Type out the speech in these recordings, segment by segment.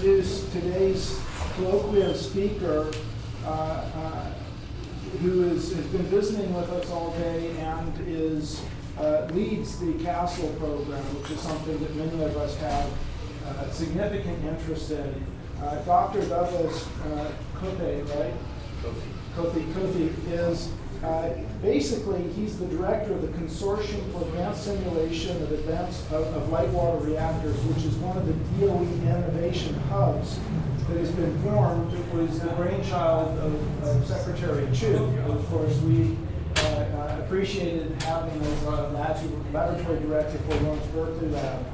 introduce today's colloquium speaker, who has been visiting with us all day and leads the CASL program, which is something that many of us have significant interest in. Dr. Douglas Kothe, right? Kothe is basically, he's the director of the Consortium for Advanced Simulation of Light Water Reactors, which is one of the DOE innovation hubs that has been formed. It was the brainchild of Secretary Chu. Of course, we appreciated having him as a laboratory director for Lawrence Berkeley Lab.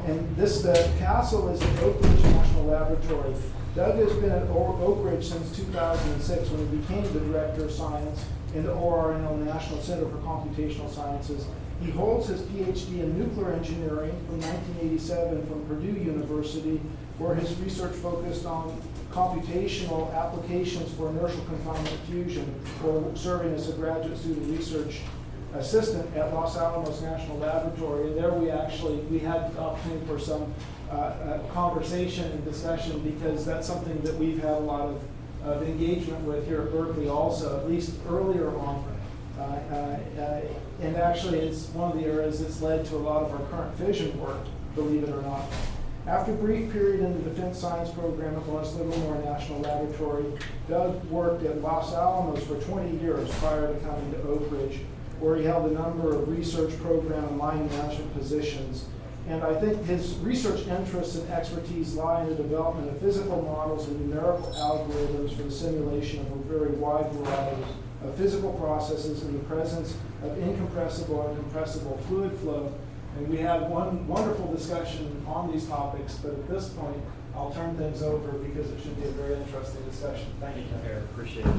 And the CASL is an Oak Ridge National Laboratory. Doug has been at Oak Ridge since 2006 when he became the Director of Science in the ORNL National Center for Computational Sciences. He holds his PhD in nuclear engineering from 1987 from Purdue University, where his research focused on computational applications for inertial confinement fusion, or serving as a graduate student research assistant at Los Alamos National Laboratory. And there we had the opportunity for some conversation and discussion, because that's something that we've had a lot of engagement with here at Berkeley also, at least earlier on. And actually it's one of the areas that's led to a lot of our current fission work, believe it or not. After a brief period in the Defense Science Program at Lawrence Livermore National Laboratory, Doug worked at Los Alamos for 20 years prior to coming to Oak Ridge, where he held a number of research program and line management positions. And I think his research interests and expertise lie in the development of physical models and numerical algorithms for the simulation of a very wide variety of physical processes in the presence of incompressible and compressible fluid flow. And we had one wonderful discussion on these topics, but at this point, I'll turn things over because it should be a very interesting discussion. Thank you, Eric. Appreciate it.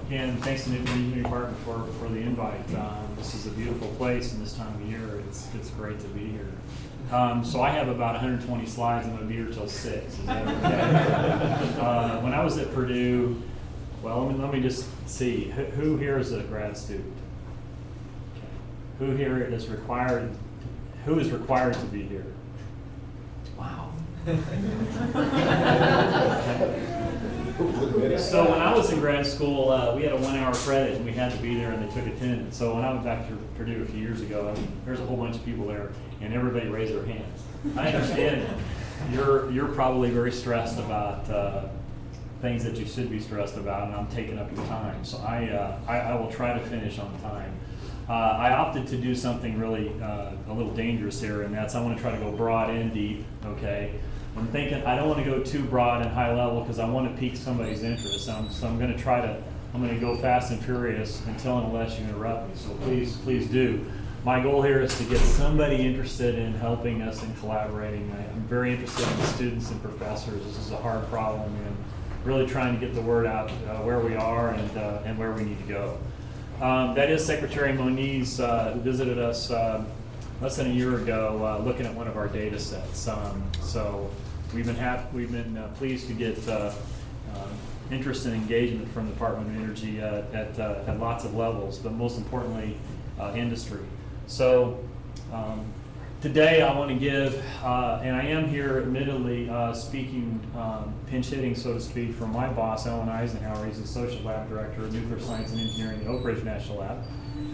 Again, thanks to the Engineering Department for the invite. This is a beautiful place, and this time of year, it's great to be here. So I have about 120 slides. I'm going to be here till 6. Is that okay? When I was at Purdue, well, let me just see. Who here is a grad student? Okay. Who here is required? Who is required to be here? Wow. So when I was in grad school, we had a 1-hour credit, and we had to be there, and they took attendance. So when I went back to Purdue a few years ago, there's a whole bunch of people there, and everybody raised their hands. I understand you're probably very stressed about things that you should be stressed about, and I'm taking up your time. So I will try to finish on time. I opted to do something really a little dangerous here, and that's I want to try to go broad and deep, okay? I'm thinking I don't want to go too broad and high level because I want to pique somebody's interest. So I'm going to go fast and furious until and unless you interrupt me. So please do. My goal here is to get somebody interested in helping us and collaborating. I'm very interested in the students and professors. This is a hard problem, and really trying to get the word out where we are and where we need to go. That is Secretary Moniz, who visited us less than a year ago, looking at one of our data sets. So we've been pleased to get interest and engagement from the Department of Energy at lots of levels, but most importantly, industry. So today I want to give, and I am here admittedly speaking, pinch hitting, so to speak, from my boss, Alan Eisenhower. He's Associate Lab Director of Nuclear Science and Engineering at Oak Ridge National Lab.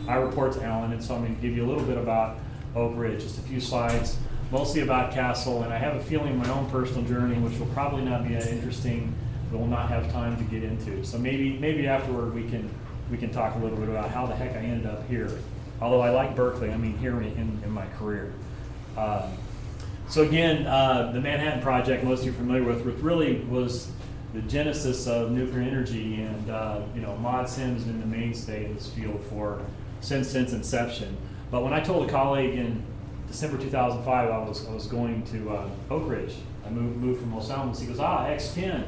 I report to Alan, and so I'm going to give you a little bit about Oak Ridge, just a few slides, mostly about CASL, and I have a feeling my own personal journey, which will probably not be that interesting, but we'll not have time to get into. So maybe afterward we can talk a little bit about how the heck I ended up here. Although I like Berkeley, I mean here in my career. So again, the Manhattan Project, most of you are familiar with, really was the genesis of nuclear energy, and ModSim has been the mainstay in this field since inception. But when I told a colleague in December 2005 I was going to Oak Ridge, I moved from Los Alamos, he goes, X10.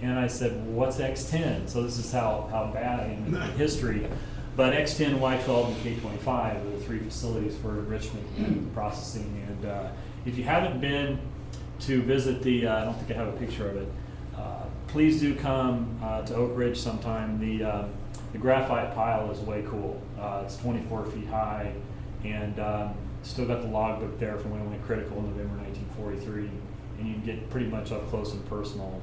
And I said, well, what's X10? So this is how bad I am in history. But X10, Y12, and K25 are the 3 facilities for enrichment and processing. And if you haven't been to visit I don't think I have a picture of it, please do come to Oak Ridge sometime. The graphite pile is way cool. It's 24 feet high, and Still got the logbook there from when it went critical in November 1943, and you can get pretty much up close and personal.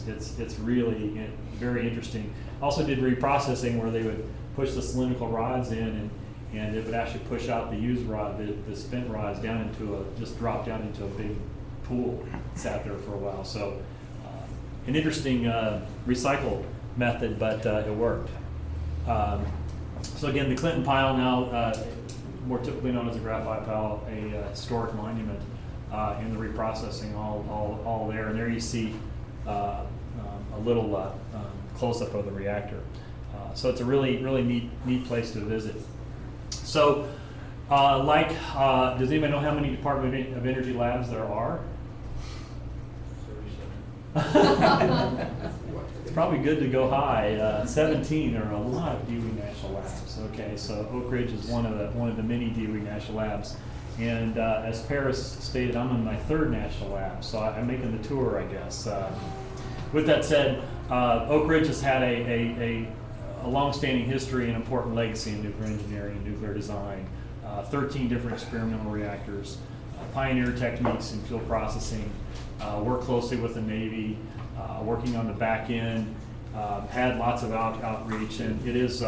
It's really very interesting. Also did reprocessing where they would push the cylindrical rods in, and it would actually push out the used rod, the spent rods down into just drop down into a big pool. Sat there for a while. So an interesting recycle method, but it worked. So again, the Clinton pile now, more typically known as a graphite pile, a historic monument in the reprocessing, all there. And there you see a little close-up of the reactor. So it's a really neat place to visit. So, does anybody know how many Department of Energy labs there are? 37. It's probably good to go high. 17 are a lot of DOE national labs. Okay, so Oak Ridge is one of the many DOE national labs. And as Paris stated, I'm in my 3rd national lab, so I'm making the tour, I guess. With that said, Oak Ridge has had a long-standing history and important legacy in nuclear engineering and nuclear design. 13 different experimental reactors, pioneer techniques in fuel processing, work closely with the Navy, working on the back end, had lots of outreach, and it is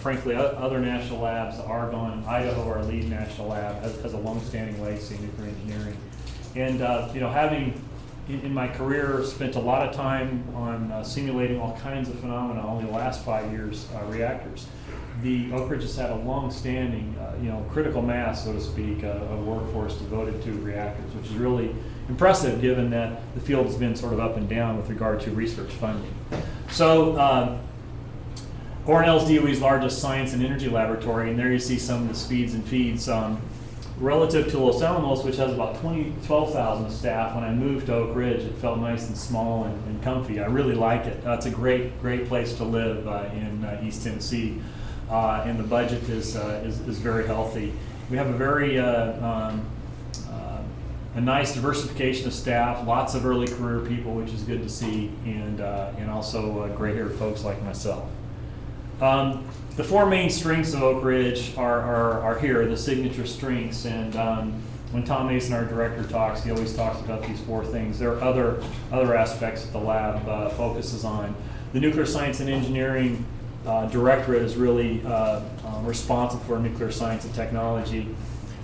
frankly, other national labs, Argonne, Idaho, our lead national lab, has a long-standing legacy in nuclear engineering. And having in my career spent a lot of time on simulating all kinds of phenomena, only the last 5 years, reactors. The Oak Ridge has had a long-standing, critical mass, so to speak, of workforce devoted to reactors, which is really impressive given that the field has been sort of up and down with regard to research funding. So Cornell's DOE's largest science and energy laboratory, and there you see some of the speeds and feeds. Relative to Los Alamos, which has about 12,000 staff, when I moved to Oak Ridge, it felt nice and small and comfy. I really like it. It's a great place to live in East Tennessee, and the budget is very healthy. We have a very a nice diversification of staff, lots of early career people, which is good to see, and also gray-haired folks like myself. The 4 main strengths of Oak Ridge are here, the signature strengths, and when Tom Mason, our director, talks, he always talks about these 4 things. There are other aspects that the lab focuses on. The Nuclear Science and Engineering Directorate is really responsible for nuclear science and technology.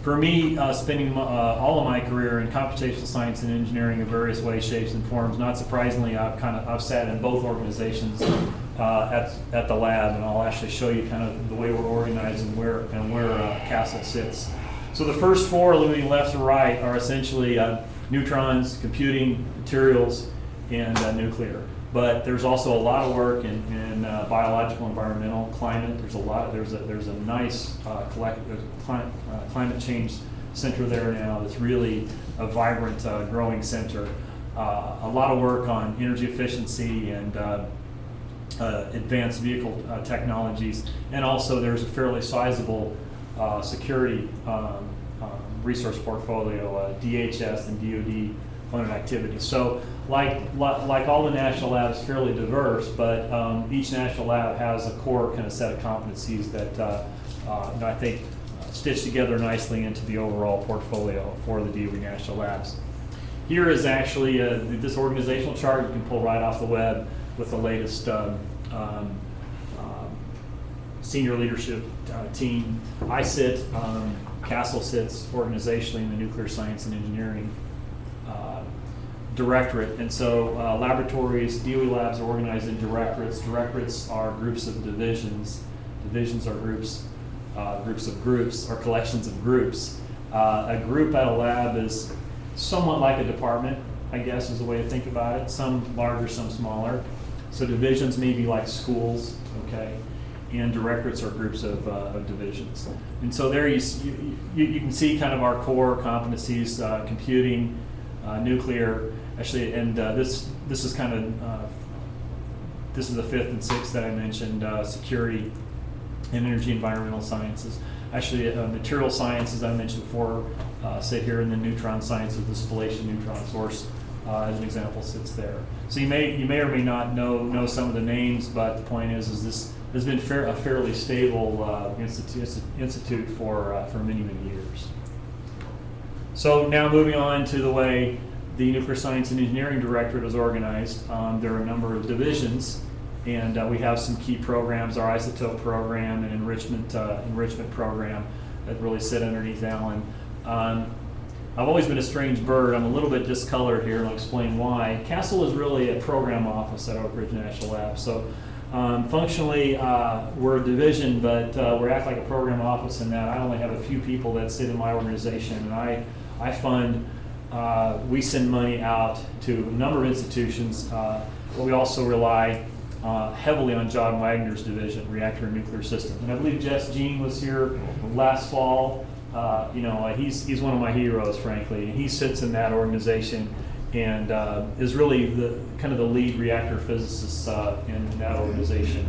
For me, spending all of my career in computational science and engineering in various ways, shapes, and forms, not surprisingly, I've sat in both organizations at the lab, and I'll actually show you kind of the way we're organized and where CASL sits. So the first 4, moving left to right, are essentially neutrons, computing, materials, and nuclear. But there's also a lot of work in biological, environmental, climate. There's a nice climate change center there now. That's really a vibrant, growing center. A lot of work on energy efficiency and advanced vehicle technologies, and also there's a fairly sizable security resource portfolio, DHS and DoD funded activities. So like all the national labs, fairly diverse, but each national lab has a core kind of set of competencies that I think stitch together nicely into the overall portfolio for the DOE national labs. Here is actually this organizational chart you can pull right off the web with the latest senior leadership team. I sit, CASL sits organizationally in the Nuclear Science and Engineering Directorate, and so laboratories, DOE labs are organized in directorates. Directorates are groups of divisions. Divisions are groups of groups, or collections of groups. A group at a lab is somewhat like a department, I guess is the way to think about it. Some larger, some smaller. So divisions may be like schools, okay? And directorates are groups of divisions. And so there you can see kind of our core competencies, computing, nuclear, actually, and this is kind of, this is the 5th and 6th that I mentioned, security and energy environmental sciences. Actually, material sciences I mentioned before sit here in the neutron sciences, the spallation neutron source as an example sits there. So you may or may not know some of the names, but the point is has been a fairly stable institute for many, many years. So now moving on to the way the Nuclear Science and Engineering Directorate is organized. There are a number of divisions, and we have some key programs, our isotope program and enrichment program that really sit underneath Alan. I've always been a strange bird. I'm a little bit discolored here, and I'll explain why. CASL is really a program office at Oak Ridge National Lab. So functionally, we're a division, but we act like a program office in that I only have a few people that sit in my organization, and I fund, we send money out to a number of institutions, but we also rely heavily on John Wagner's division, Reactor and Nuclear Systems. And I believe Jess Jean was here last fall. He's one of my heroes, frankly, and he sits in that organization and is really the kind of the lead reactor physicist in that organization.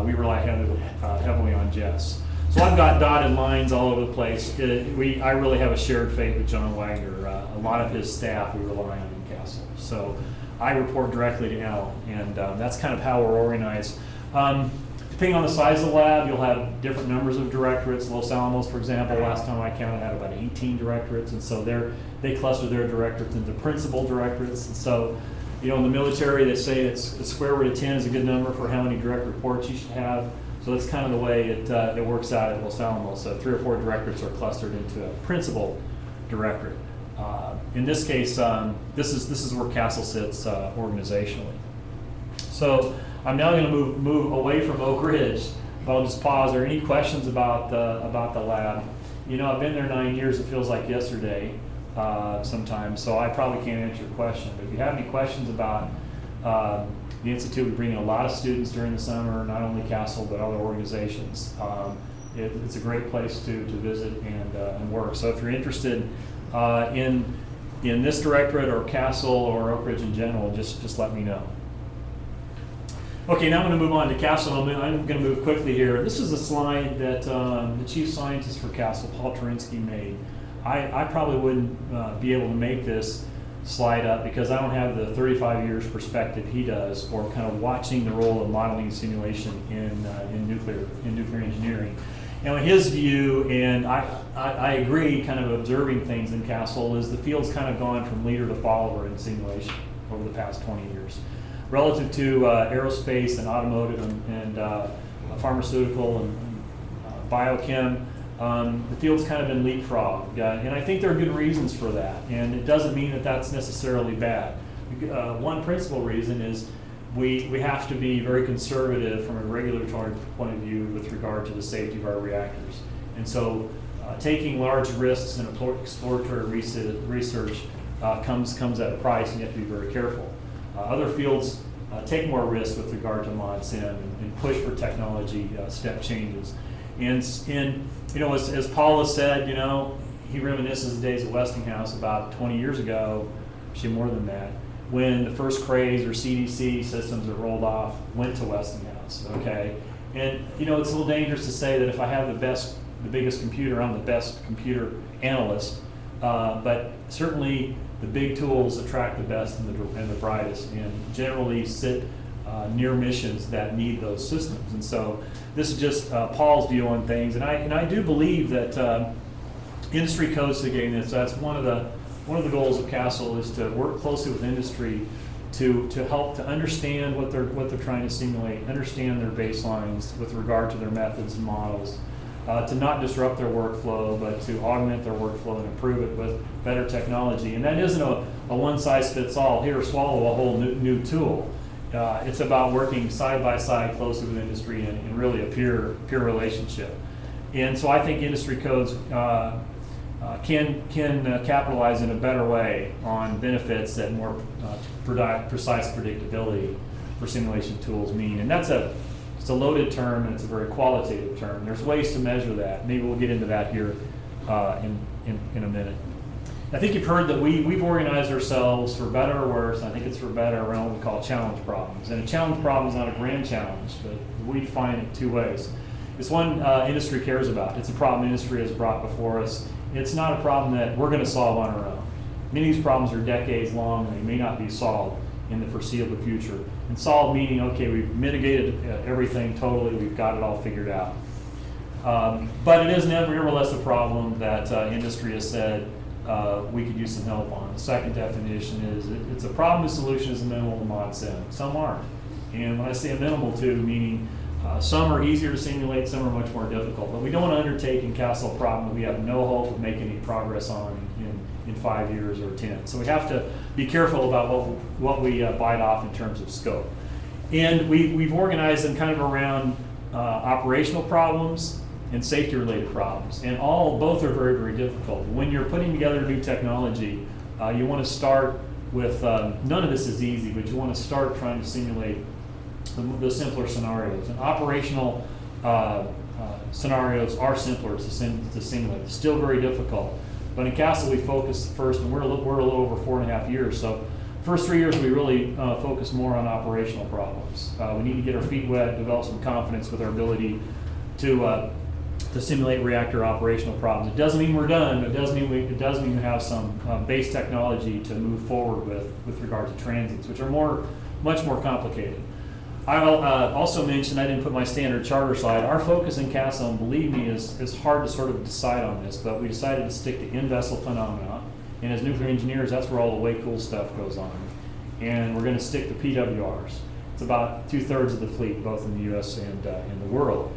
We rely heavily on Jess. So I've got dotted lines all over the place. I really have a shared fate with John Wagner. A lot of his staff we rely on in CASL. So I report directly to Alan, and that's kind of how we're organized. Depending on the size of the lab, you'll have different numbers of directorates. Los Alamos, for example, last time I counted, had about 18 directorates, and so they cluster their directorates into principal directorates. And so, in the military, they say it's the square root of 10 is a good number for how many direct reports you should have. So that's kind of the way it works out at Los Alamos. So 3 or 4 directorates are clustered into a principal directorate. In this case, this is where CASL sits organizationally. So I'm now going to move away from Oak Ridge, but I'll just pause. Are there any questions about the lab? I've been there 9 years. It feels like yesterday sometimes, so I probably can't answer your question. But if you have any questions about the Institute, we bring in a lot of students during the summer, not only CASL, but other organizations. It's a great place to visit and work. So if you're interested in this directorate or CASL or Oak Ridge in general, just let me know. Okay, now I'm going to move on to CASL. I'm going to move quickly here. This is a slide that the chief scientist for CASL, Paul Terinsky, made. I probably wouldn't be able to make this slide up because I don't have the 35 years perspective he does for kind of watching the role of modeling and simulation in nuclear engineering. His view, and I agree, kind of observing things in CASL, is the field's kind of gone from leader to follower in simulation over the past 20 years. Relative to aerospace and automotive and pharmaceutical and biochem, the field's kind of been leapfrogged, and I think there are good reasons for that, and it doesn't mean that that's necessarily bad. One principal reason is we have to be very conservative from a regulatory point of view with regard to the safety of our reactors. And so taking large risks in exploratory research comes at a price, and you have to be very careful. Other fields take more risks with regard to mod sim and push for technology step changes. And as Paul has said, he reminisces the days of Westinghouse about 20 years ago, actually more than that, when the first CRAs or CDC systems that rolled off went to Westinghouse. Okay, and it's a little dangerous to say that if I have the biggest computer, I'm the best computer analyst, but certainly the big tools attract the best and the brightest, and generally sit near missions that need those systems. And so this is just Paul's view on things, and I do believe that industry codes again. That's one of the goals of CASL is to work closely with industry to help to understand what they're trying to simulate, understand their baselines with regard to their methods and models. To not disrupt their workflow, but to augment their workflow and improve it with better technology. And that isn't a one-size-fits-all, here, swallow a whole new tool. It's about working side by side closely with industry and really a peer relationship. And so I think industry codes can capitalize in a better way on benefits that more precise predictability for simulation tools mean. And it's a loaded term, and it's a very qualitative term. There's ways to measure that. Maybe we'll get into that here in a minute. I think you've heard that we've organized ourselves, for better or worse, I think it's for better, around what we call challenge problems. And a challenge problem is not a grand challenge, but we define it 2 ways. It's one industry cares about. It's a problem industry has brought before us. It's not a problem that we're going to solve on our own. Many of these problems are decades long, and they may not be solved in the foreseeable future. And solved meaning, okay, we've mitigated everything totally, we've got it all figured out. But it is nevertheless a problem that industry has said we could use some help on. The second definition is it's a problem whose solution is amenable to mod sim. Some aren't. And when I say amenable to, meaning some are easier to simulate, some are much more difficult. But we don't want to undertake in CASL a problem that we have no hope of making any progress on in 5 years or 10. So we have to be careful about what we bite off in terms of scope. And we've organized them kind of around operational problems and safety-related problems. And both are very, very difficult. When you're putting together new technology, you want to start with, none of this is easy, but you want to start trying to simulate the simpler scenarios. And operational scenarios are simpler to simulate. It's still very difficult. But in CASL, we focus first, and we're a little over 4.5 years. So first 3 years, we really focus more on operational problems. We need to get our feet wet, develop some confidence with our ability to simulate reactor operational problems. It doesn't mean we're done, but it does mean we have some base technology to move forward with regard to transits, which are much more complicated. I'll also mention, I didn't put my standard charter slide. Our focus in CASL, and believe me, is hard to sort of decide on this, but we decided to stick to in-vessel phenomena. And as nuclear engineers, that's where all the way cool stuff goes on. And we're going to stick to PWRs. It's about 2/3 of the fleet, both in the US and in the world.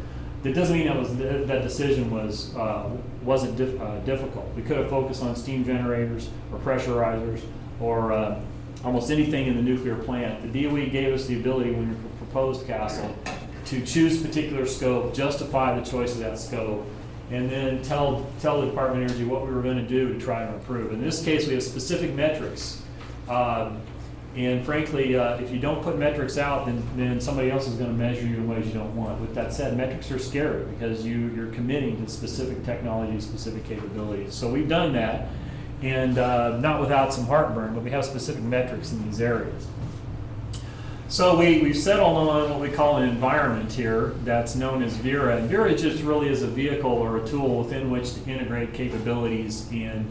That doesn't mean that decision wasn't difficult. We could have focused on steam generators or pressurizers or almost anything in the nuclear plant. The DOE gave us the ability when we proposed CASL to choose particular scope, justify the choice of that scope, and then tell the Department of Energy what we were going to do to try to improve. In this case, we have specific metrics. And frankly, if you don't put metrics out, then somebody else is going to measure you in ways you don't want. With that said, metrics are scary because you're committing to specific technology, specific capabilities. So we've done that, and not without some heartburn, but we have specific metrics in these areas. So we've settled on what we call an environment here that's known as VERA. And VERA just really is a vehicle or a tool within which to integrate capabilities and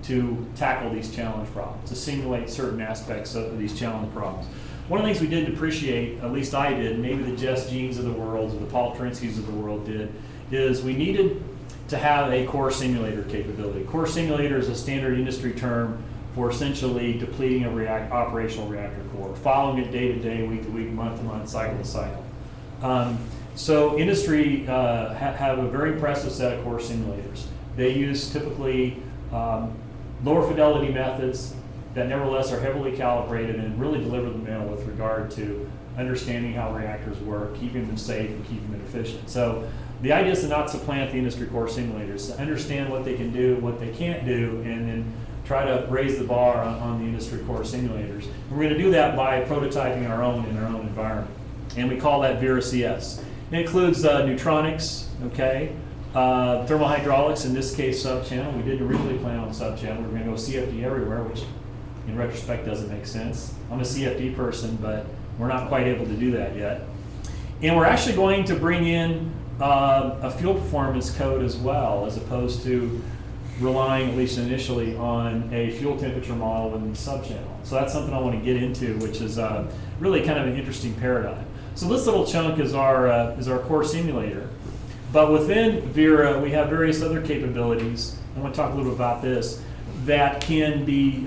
to tackle these challenge problems, to simulate certain aspects of these challenge problems. One of the things we didn't appreciate, at least I did, maybe the Jess Jeans of the world, or the Paul Trinskys of the world did, is we needed to have a core simulator capability. Core simulator is a standard industry term for essentially depleting a operational reactor core, following it day to day, week to week, month to month, cycle to cycle. So industry have a very impressive set of core simulators. They use typically lower fidelity methods that nevertheless are heavily calibrated and really deliver the mail with regard to understanding how reactors work, keeping them safe, and keeping them efficient. So the idea is to not supplant the industry core simulators, to understand what they can do, what they can't do, and then try to raise the bar on the industry core simulators. And we're going to do that by prototyping our own in our own environment. And we call that VERA CS. It includes neutronics, okay? Thermal hydraulics, in this case sub-channel. We didn't originally plan on sub-channel. We were going to go CFD everywhere, which in retrospect doesn't make sense. I'm a CFD person, but we're not quite able to do that yet. And we're actually going to bring in a fuel performance code as well, as opposed to relying, at least initially, on a fuel temperature model in the sub-channel. So that's something I want to get into, which is really kind of an interesting paradigm. So this little chunk is our core simulator. But within VERA, we have various other capabilities. I want to talk a little bit about this that can be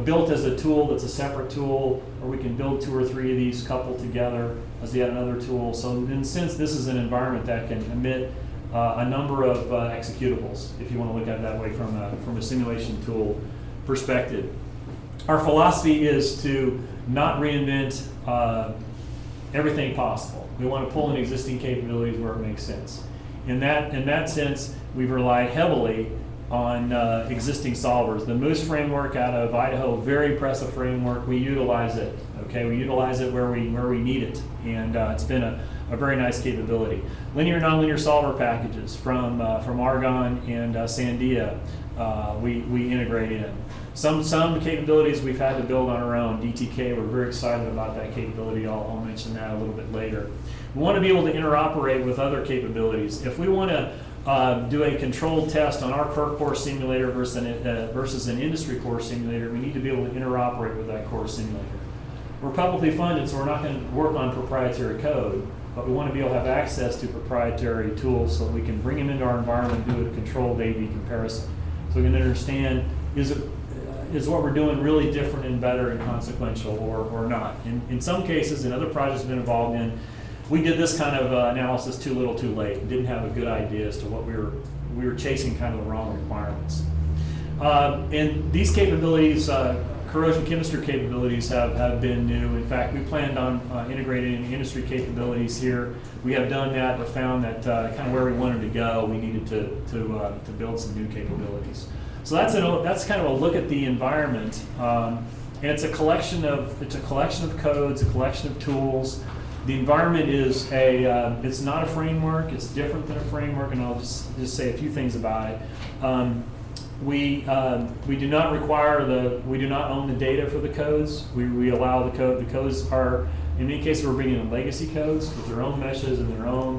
built as a tool that's a separate tool, or we can build 2 or 3 of these coupled together as yet another tool. So in a sense, this is an environment that can emit a number of executables, if you want to look at it that way from a simulation tool perspective. Our philosophy is to not reinvent everything possible. We want to pull in existing capabilities where it makes sense. In that sense, we've relied heavily on existing solvers. The Moose framework out of Idaho, very impressive framework. We utilize it. Okay, we utilize it where we need it, and it's been a very nice capability. Linear nonlinear solver packages from Argonne and Sandia, we integrate in. Some capabilities we've had to build on our own. DTK, we're very excited about that capability. I'll mention that a little bit later. We want to be able to interoperate with other capabilities. If we want to do a controlled test on our core simulator versus an industry core simulator, we need to be able to interoperate with that core simulator. we're publicly funded, so we're not going to work on proprietary code, but we want to be able to have access to proprietary tools so that we can bring them into our environment and do a controlled A/B comparison. So we can understand, is what we're doing really different and better and consequential or not? In some cases, in other projects I've been involved in, we did this kind of analysis too little too late. Didn't have a good idea as to what we were chasing kind of the wrong requirements. And these capabilities, corrosion chemistry capabilities have been new. In fact, we planned on integrating industry capabilities here. We have done that, but found that kind of where we wanted to go, we needed to build some new capabilities. So that's kind of a look at the environment, and it's a collection of codes, a collection of tools. The environment is it's not a framework. It's different than a framework, and I'll just say a few things about it. We do not we do not own the data for the codes. We allow the code. The codes are, in many cases, we're bringing in legacy codes with their own meshes and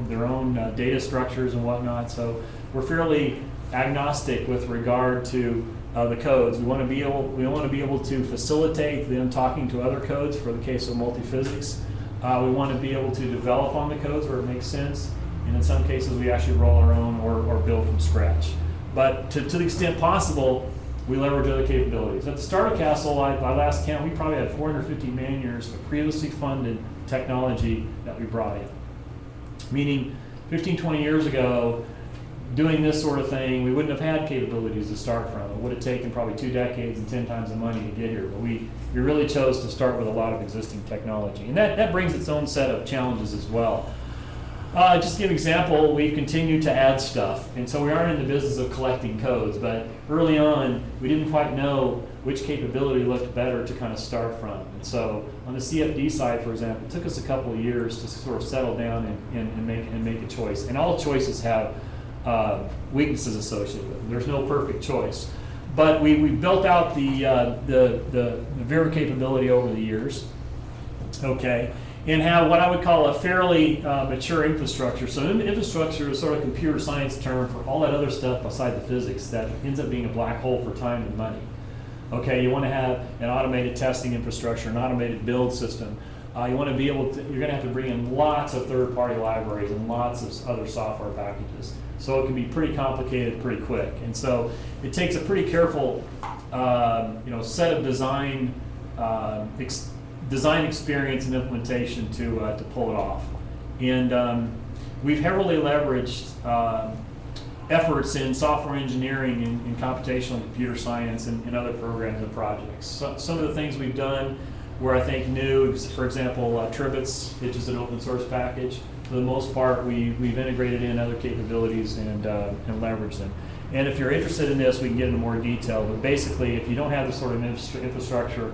their own data structures and whatnot. So we're fairly agnostic with regard to the codes. We want to be able to facilitate them talking to other codes for the case of multiphysics. We want to be able to develop on the codes where it makes sense, and in some cases we actually roll our own or build from scratch. But to the extent possible, we leverage other capabilities. At the start of CASL, by last count, we probably had 450 man-years of previously funded technology that we brought in. Meaning 15, 20 years ago, doing this sort of thing, we wouldn't have had capabilities to start from. It would have taken probably 2 decades and 10 times the money to get here. But we really chose to start with a lot of existing technology. And that brings its own set of challenges as well. Just to give an example, we've continued to add stuff. And so we aren't in the business of collecting codes, but early on, we didn't quite know which capability looked better to kind of start from. And so on the CFD side, for example, it took us a couple of years to sort of settle down and make a choice. And all choices have weaknesses associated with them. There's no perfect choice. But we built out the Vera capability over the years, okay, and have what I would call a fairly mature infrastructure. So infrastructure is sort of a computer science term for all that other stuff beside the physics that ends up being a black hole for time and money. Okay, you want to have an automated testing infrastructure, an automated build system. You want to be able to, you're going to have to bring in lots of third-party libraries and lots of other software packages. So it can be pretty complicated pretty quick. And so it takes a pretty careful set of design experience and implementation to pull it off. And we've heavily leveraged efforts in software engineering and computational computer science and other programs and projects. So, some of the things we've done were, I think, new, for example, Tribits, which is an open source package. For the most part, we've integrated in other capabilities and leveraged them. And if you're interested in this, we can get into more detail. But basically, if you don't have the sort of infrastructure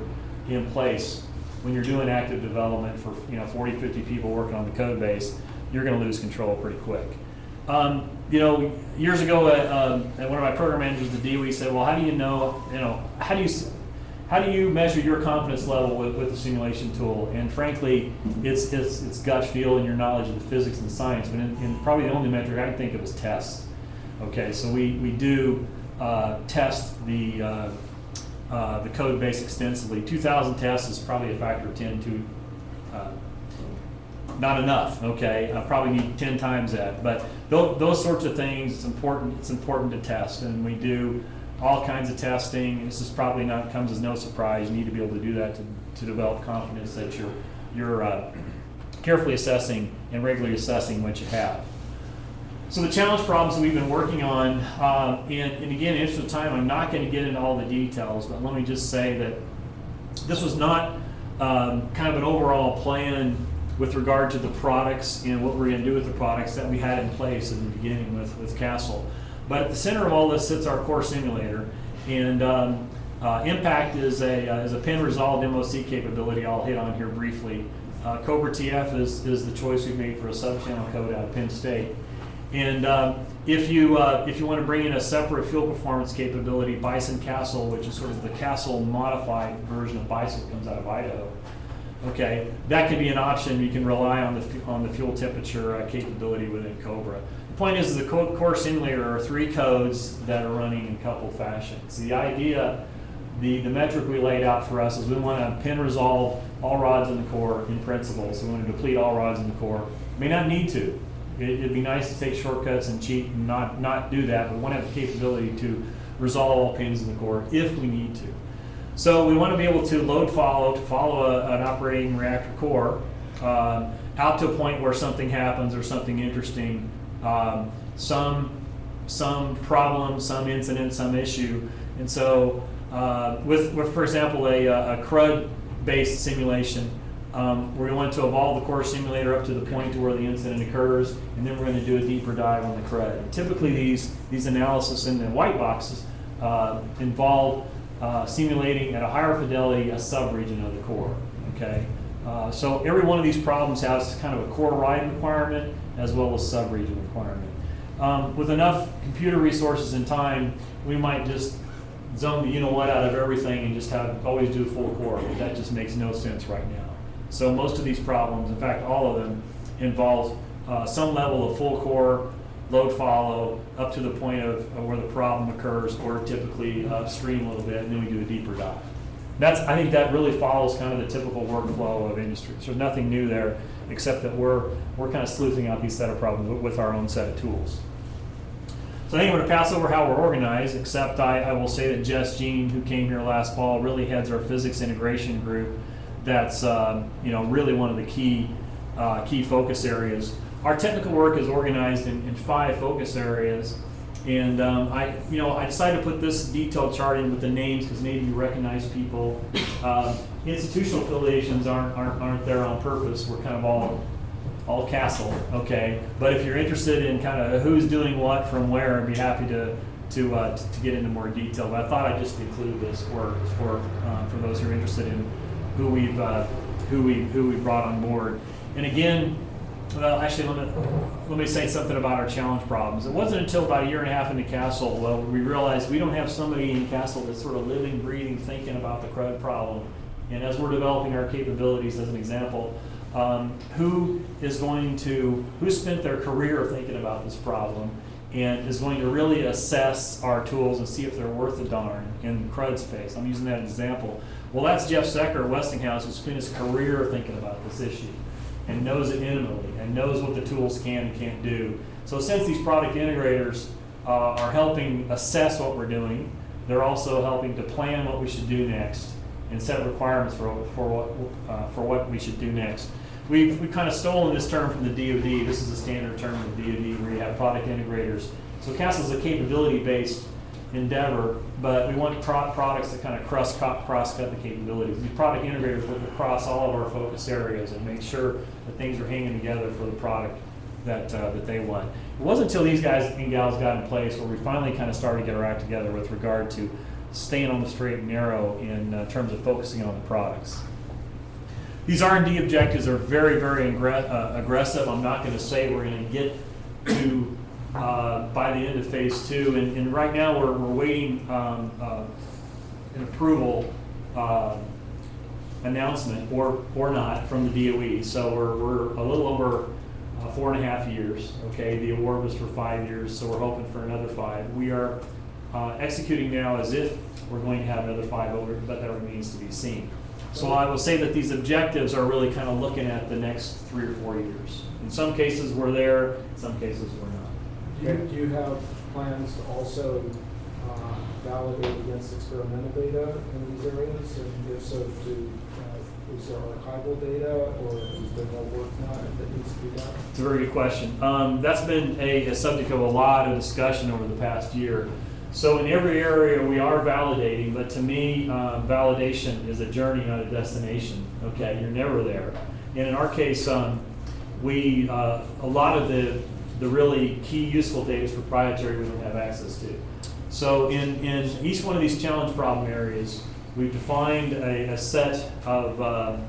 in place, when you're doing active development for 40, 50 people working on the code base, you're going to lose control pretty quick. Years ago, one of my program managers at the DOE said, "Well, how do you know? How do you measure your confidence level with the simulation tool?" And frankly, it's gut feel and your knowledge of the physics and science. But in probably the only metric I can think of is tests. Okay, so we do test the code base extensively. 2,000 tests is probably a factor of 10 to not enough. Okay, I probably need 10 times that. But those sorts of things, it's important to test, and we do all kinds of testing. This is probably comes as no surprise. You need to be able to do that to develop confidence that you're carefully assessing and regularly assessing what you have. So the challenge problems that we've been working on, and again, in the interest of time, I'm not going to get into all the details, but let me just say that this was not kind of an overall plan with regard to the products and what we're going to do with the products that we had in place in the beginning with CASL. But at the center of all this sits our core simulator, and Impact is a pin-resolved MOC capability I'll hit on here briefly. Cobra TF is the choice we've made for a sub-channel code out of Penn State. And if you want to bring in a separate fuel performance capability, Bison CASL, which is sort of the CASL modified version of Bison, comes out of Idaho. Okay, that can be an option. You can rely on the fuel temperature capability within Cobra. The point is the core simulator are 3 codes that are running in coupled fashion. So the idea the metric we laid out for us is we want to pin resolve all rods in the core in principle. So we want to deplete all rods in the core. May not need to. It'd be nice to take shortcuts and cheat and not do that, but we want to have the capability to resolve all pins in the core if we need to. So we want to be able to load follow, to follow an operating reactor core out to a point where something happens or something interesting, some problem, some incident, some issue. And so with for example, a CRUD-based simulation, we're going to evolve the core simulator up to the point to where the incident occurs, and then we're going to do a deeper dive on the CRUD. And typically these analysis in the white boxes involve simulating at a higher fidelity a subregion of the core. Okay, so every one of these problems has kind of a core ride requirement as well as subregion requirement. With enough computer resources and time, we might just zone the you-know-what out of everything and just always do full core, but that just makes no sense right now. So most of these problems, in fact all of them, involve some level of full core, load follow, up to the point of where the problem occurs, or typically upstream a little bit, and then we do a deeper dive. I think that really follows kind of the typical workflow of industry. So there's nothing new there, except that we're kind of sleuthing out these set of problems with our own set of tools. So I think I'm going to pass over how we're organized, except I will say that Jess Jean, who came here last fall, really heads our physics integration group. That's really one of the key focus areas. Our technical work is organized in 5 focus areas, and I decided to put this detailed chart in with the names because maybe you recognize people. Institutional affiliations aren't there on purpose. We're kind of all CASL, okay. But if you're interested in kind of who's doing what from where, I'd be happy to get into more detail. But I thought I'd just include this for those who are interested in who we've brought on board. And again, well, actually, let me say something about our challenge problems. It wasn't until about a year and a half into CASL we realized we don't have somebody in CASL that's sort of living, breathing, thinking about the CRUD problem. And as we're developing our capabilities, as an example, who spent their career thinking about this problem and is going to really assess our tools and see if they're worth a darn in the CRUD space. I'm using that as an example. Well, that's Jeff Secker at Westinghouse, who spent his career thinking about this issue and knows it intimately and knows what the tools can and can't do. So since these product integrators are helping assess what we're doing, they're also helping to plan what we should do next and set requirements for what we should do next. We've kind of stolen this term from the DoD. This is a standard term of the DoD where you have product integrators. So CASL is a capability-based endeavor, but we want products that kind of cross-cut the capabilities. These product integrators look across all of our focus areas and make sure that things are hanging together for the product that they want. It wasn't until these guys and gals got in place where we finally kind of started to get our act together with regard to staying on the straight and narrow in terms of focusing on the products. These R&D objectives are very, very aggressive. I'm not going to say we're going to get to by the end of phase 2, and right now we're waiting an approval announcement or not from the DOE. So we're a little over 4.5 years. Okay, the award was for 5 years, so we're hoping for another 5. We are executing now as if we're going to have another 5 over, but that remains to be seen. So I will say that these objectives are really kind of looking at the next 3 or 4 years. In some cases we're there, in some cases we're not. Do you have plans to also validate against experimental data in these areas? And if so, is there archival data, or is there more work now that needs to be done? It's a very good question. That's been a subject of a lot of discussion over the past year. So in every area we are validating, but to me, validation is a journey, not a destination. Okay, you're never there. And in our case, a lot of the really key useful data is proprietary, we don't have access to. So in each one of these challenge problem areas, we've defined a set of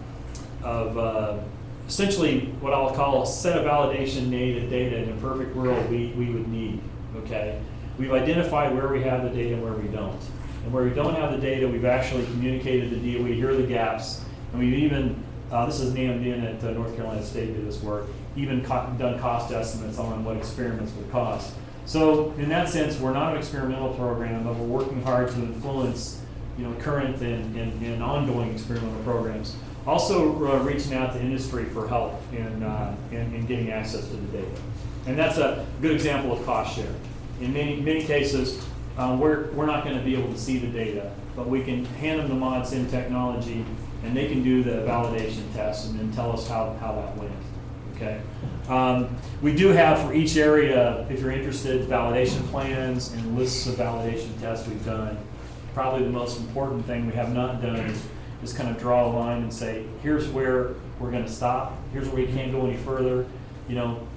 essentially what I'll call a set of validation data in a perfect world we would need, okay? We've identified where we have the data and where we don't. And where we don't have the data, we've actually communicated to DOE, here are the gaps, and we've even, this is NAMD at North Carolina State did this work, even done cost estimates on what experiments would cost. So in that sense, we're not an experimental program, but we're working hard to influence current and ongoing experimental programs. Also reaching out to industry for help in getting access to the data. And that's a good example of cost share. In many cases, we're not going to be able to see the data, but we can hand them the mod-sim technology, and they can do the validation tests and then tell us how that went. Okay. We do have for each area, if you're interested, validation plans and lists of validation tests we've done. Probably the most important thing we have not done is kind of draw a line and say, here's where we're going to stop. Here's where we can't go any further.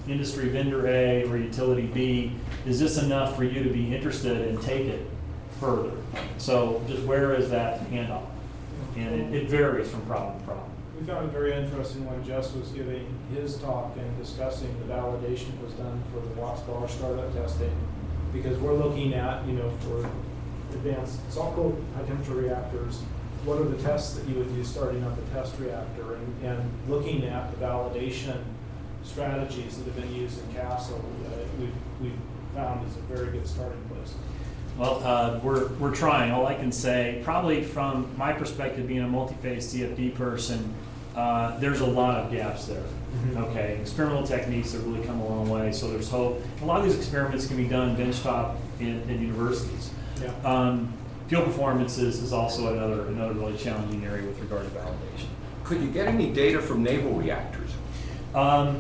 Industry vendor A or utility B, is this enough for you to be interested and take it further? So just where is that handoff? And it varies from problem to problem. We found it very interesting when Jess was giving his talk and discussing the validation that was done for the Watts Bar startup testing, because we're looking at, for advanced salt-cooled high-temperature reactors, what are the tests that you would use starting up the test reactor, and looking at the validation strategies that have been used in CASL, we've found is a very good starting place. Well, we're trying. All I can say, probably from my perspective, being a multi-phase CFD person, there's a lot of gaps there. Mm-hmm. Okay, experimental techniques have really come a long way, so there's hope. A lot of these experiments can be done benchtop in universities. Yeah. Field performance is also another really challenging area with regard to validation. Could you get any data from naval reactors? I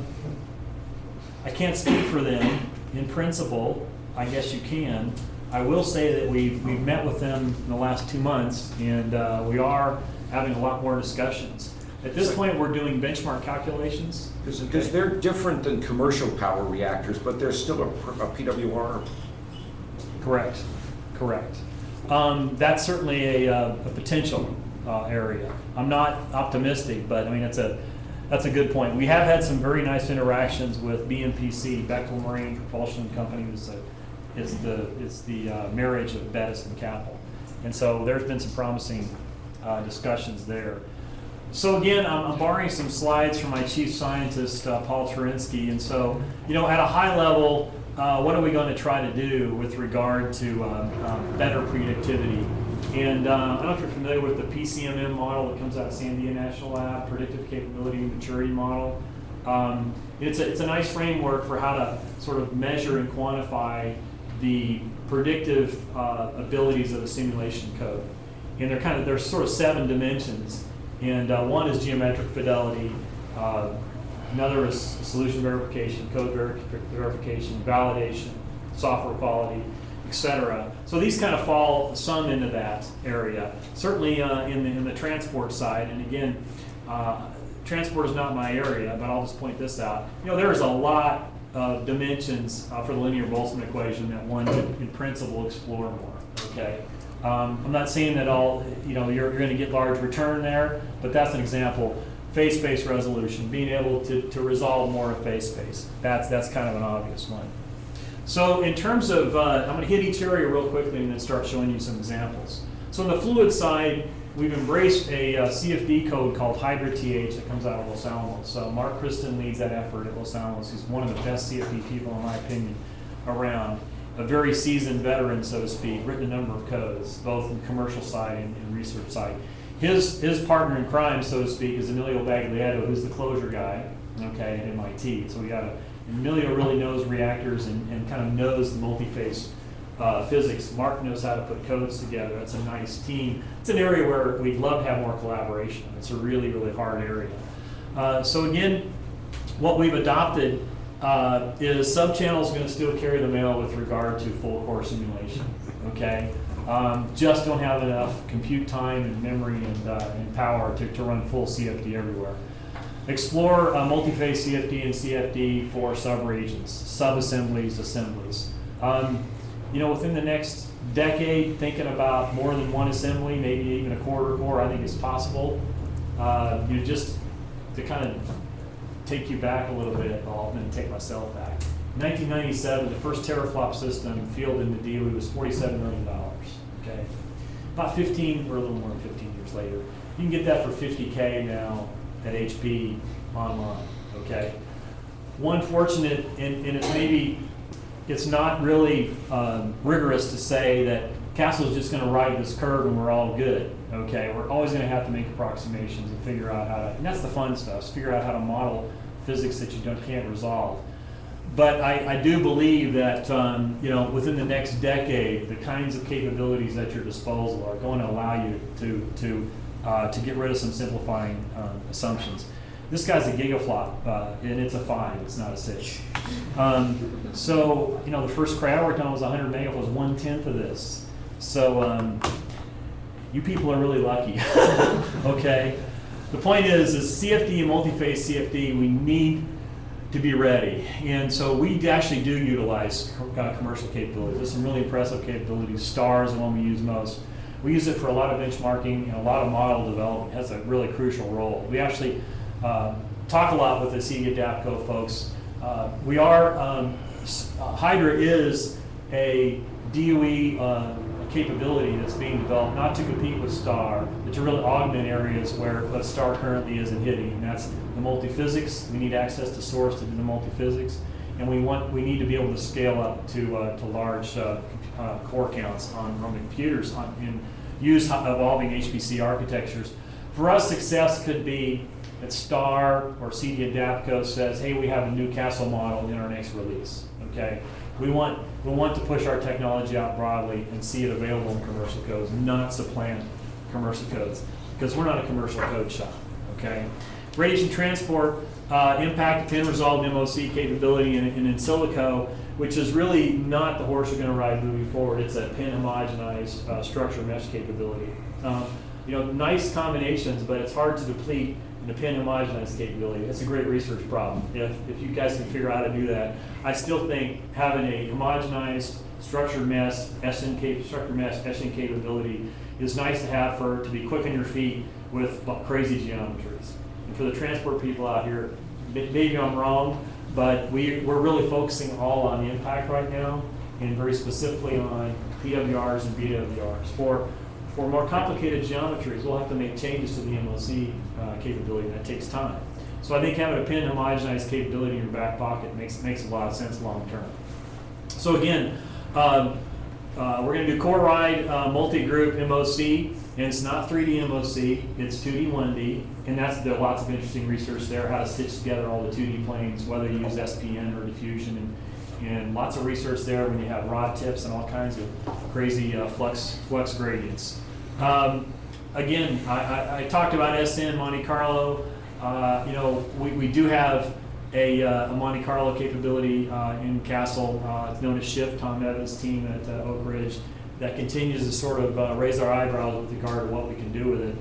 can't speak for them. In principle, I guess you can. I will say that we've met with them in the last 2 months, and we are having a lot more discussions. At this point, we're doing benchmark calculations. Because they're different than commercial power reactors, but they're still a PWR. Correct. That's certainly a potential area. I'm not optimistic, but I mean that's a good point. We have had some very nice interactions with BMPC, Bechtel Marine Propulsion Company. Is the marriage of Bettis and Capital, and so there's been some promising discussions there. So again, I'm borrowing some slides from my chief scientist, Paul Terinsky, and so at a high level, what are we going to try to do with regard to better predictivity? And I don't know if you're familiar with the PCMM model that comes out of Sandia National Lab, Predictive Capability and Maturity Model. It's a nice framework for how to sort of measure and quantify the predictive abilities of a simulation code. And there's sort of 7 dimensions. And one is geometric fidelity, another is solution verification, code verification, validation, software quality, etc. So these kind of fall some into that area. Certainly in the transport side, and again, transport is not my area, but I'll just point this out. There is a lot of dimensions for the linear Boltzmann equation that one could, in principle, explore more. Okay, I'm not saying that you're going to get large return there, but that's an example. Phase space resolution, being able to resolve more of phase space. That's kind of an obvious one. So in terms of, I'm going to hit each area real quickly and then start showing you some examples. So on the fluid side, we've embraced a CFD code called HYDRA-TH that comes out of Los Alamos. So Mark Kristen leads that effort at Los Alamos. He's one of the best CFD people, in my opinion, around. A very seasoned veteran, so to speak, written a number of codes, both in the commercial side and research side. His partner in crime, so to speak, is Emilio Baglietto, who's the closure guy, okay, at MIT. So we got Emilio really knows reactors and kind of knows the multi-phase physics. Mark knows how to put codes together. It's a nice team. It's an area where we'd love to have more collaboration. It's a really, really hard area. So again, what we've adopted is subchannels going to still carry the mail with regard to full core simulation. Okay, just don't have enough compute time and memory and power to run full CFD everywhere. Explore multi-phase CFD and CFD for subregions, sub-assemblies, assemblies. Within the next decade, thinking about more than one assembly, maybe even a quarter core, I think is possible. Just to kind of take you back a little bit, I'm going to take myself back. In 1997, the first teraflop system fielded in the DOE was $47 million. Okay, about 15 or a little more than 15 years later, you can get that for $50K now at HP online. Okay, one fortunate, and it's not really rigorous to say that CASL is just going to ride this curve and we're all good. Okay, we're always going to have to make approximations and figure out how to, and that's the fun stuff, is figure out how to model physics that you can't resolve. But I do believe that you know, within the next decade, the kinds of capabilities at your disposal are going to allow you to get rid of some simplifying assumptions. This guy's a gigaflop, and it's a 5, it's not a 6. So, you know, the first cray I worked on was 100 megaflops, was 1/10 of this. So, you people are really lucky, okay? The point is CFD and multi-phase CFD, we need to be ready. And so we actually do utilize commercial capabilities. There's some really impressive capabilities. STAR is the one we use most. We use it for a lot of benchmarking and a lot of model development. It has a really crucial role. We actually talk a lot with the CD-ADAPCO folks. We are, Hydra is a DOE capability that's being developed not to compete with STAR, but to really augment areas where what STAR currently isn't hitting. And that's the multi-physics. We need access to source to do the multi-physics. And we need to be able to scale up to large core counts on the computers and use evolving HPC architectures. For us, success could be that STAR or CD-ADAPCO says, hey, we have a new CASL model in our next release, okay? We want to push our technology out broadly and see it available in commercial codes, not supplant commercial codes, because we're not a commercial code shop, okay? Radiation transport, impact pin resolved MOC capability in in silico, which is really not the horse you're going to ride moving forward. It's a pin homogenized structure mesh capability. You know, nice combinations, but it's hard to deplete in the pin homogenized capability. It's a great research problem. If you guys can figure out how to do that, I still think having a homogenized structured mesh SN capability is nice to have to be quick on your feet with crazy geometries. And for the transport people out here, maybe I'm wrong, but we're really focusing all on the impact right now, and very specifically on PWRs and BWRs. For more complicated geometries, we'll have to make changes to the MOC capability, and that takes time. So I think having a pin homogenized capability in your back pocket makes a lot of sense long term. So again, we're going to do core ride multi-group MOC, and it's not 3D MOC, it's 2D, 1D, and there are lots of interesting research there, how to stitch together all the 2D planes, whether you use SPN or diffusion, and lots of research there when you have rod tips and all kinds of crazy flux gradients. Again, I talked about SN, Monte Carlo. You know, we do have a Monte Carlo capability in CASL. It's known as Shift, Tom Evans' team at Oak Ridge, that continues to sort of raise our eyebrows with regard to what we can do with it.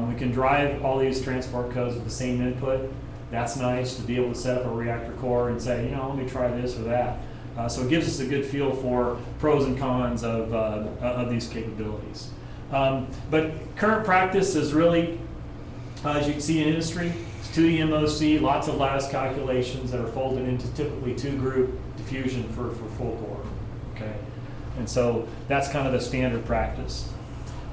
We can drive all these transport codes with the same input. That's nice to be able to set up a reactor core and say, you know, let me try this or that. So it gives us a good feel for pros and cons of these capabilities. But current practice is really, as you can see in industry, it's 2D MOC, lots of lattice calculations that are folded into typically 2-group diffusion for full core. Okay, and so that's kind of the standard practice.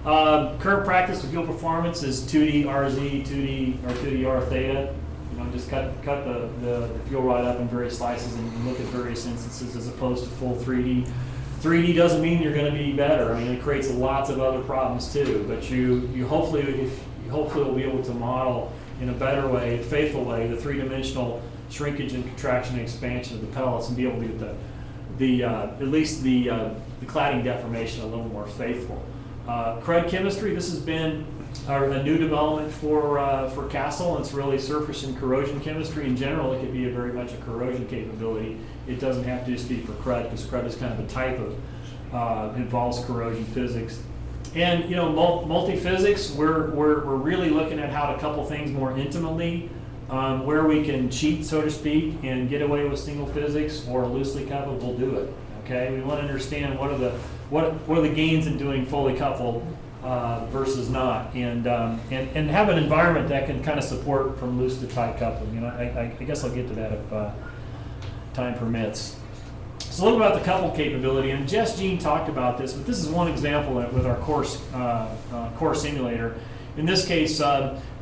Current practice with fuel performance is 2D RZ, 2D R theta. You know, just cut the fuel rod up in various slices and look at various instances as opposed to full 3D. 3D doesn't mean you're going to be better. I mean, it creates lots of other problems too. But you hopefully will be able to model in a better way, faithful way, the 3-dimensional shrinkage and contraction and expansion of the pellets, and be able to get at least the cladding deformation a little more faithful. CRUD chemistry. This has been a new development for CASL. It's really surface and corrosion chemistry. In general, it could be very much a corrosion capability. It doesn't have to just be for CRUD, because CRUD is kind of a type of involves corrosion physics. And you know, multi-physics, we're really looking at how to couple things more intimately, where we can cheat, so to speak, and get away with single physics or loosely coupled. We'll do it. Okay, we want to understand what are the gains in doing fully coupled versus not, and have an environment that can kind of support from loose to tight coupling. You know, I guess I'll get to that if time permits. So a little about the coupled capability, and Jess Jean talked about this, but this is one example with our core simulator. In this case,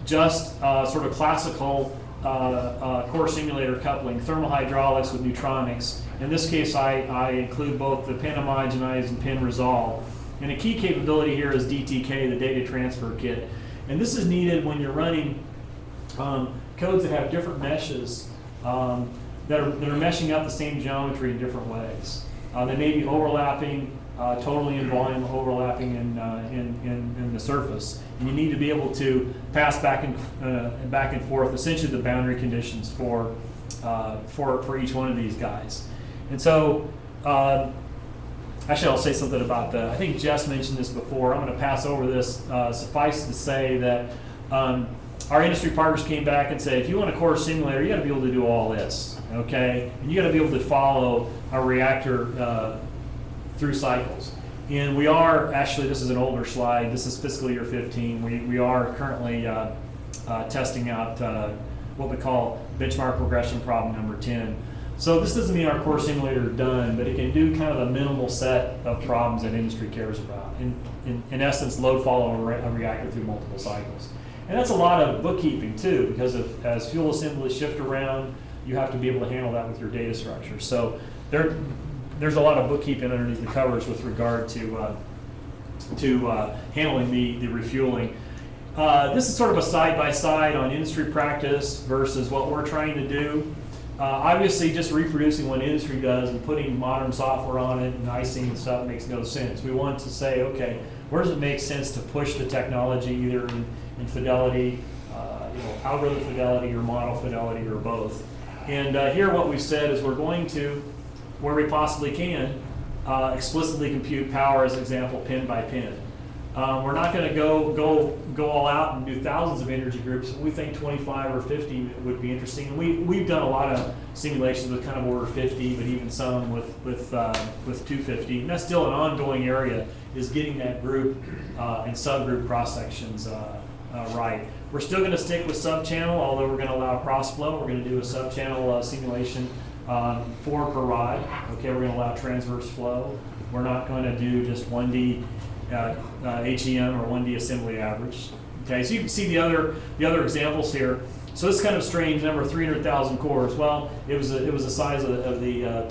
just sort of classical core simulator coupling, thermal hydraulics with neutronics. In this case, I include both the pin homogenized and pin resolve. And a key capability here is DTK, the data transfer kit. And this is needed when you're running codes that have different meshes that are meshing up the same geometry in different ways. They may be overlapping, totally in volume, overlapping in the surface. And you need to be able to pass back and forth, essentially the boundary conditions for each one of these guys. And so, actually I'll say something about I think Jess mentioned this before. I'm going to pass over this. Suffice to say that our industry partners came back and said, if you want a core simulator, you got to be able to do all this, okay? And you got to be able to follow a reactor through cycles. And we are, actually, this is an older slide. This is fiscal year 15. We are currently testing out what we call benchmark regression problem number 10. So this doesn't mean our core simulator is done, but it can do kind of a minimal set of problems that industry cares about. In essence, load follow a reactor through multiple cycles. And that's a lot of bookkeeping too, because as fuel assemblies shift around, you have to be able to handle that with your data structure. So there's a lot of bookkeeping underneath the covers with regard to handling the refueling. This is sort of a side-by-side on industry practice versus what we're trying to do. Obviously, just reproducing what industry does and putting modern software on it and icing and stuff makes no sense. We want to say, okay, where does it make sense to push the technology, either in fidelity, algorithm fidelity or model fidelity or both. And here what we've said is we're going to, where we possibly can, explicitly compute power, as an example, pin by pin. We're not going to go all out and do thousands of energy groups. We think 25 or 50 would be interesting. And we've done a lot of simulations with kind of order 50, but even some with 250. And that's still an ongoing area, is getting that group and subgroup cross sections right. We're still going to stick with subchannel, although we're going to allow cross-flow. We're going to do a subchannel simulation 4 per rod. Okay, we're going to allow transverse flow. We're not going to do just 1D HEM or 1D assembly average. Okay, so you can see the other examples here. So this kind of strange number, 300,000 cores. Well, it was the size of the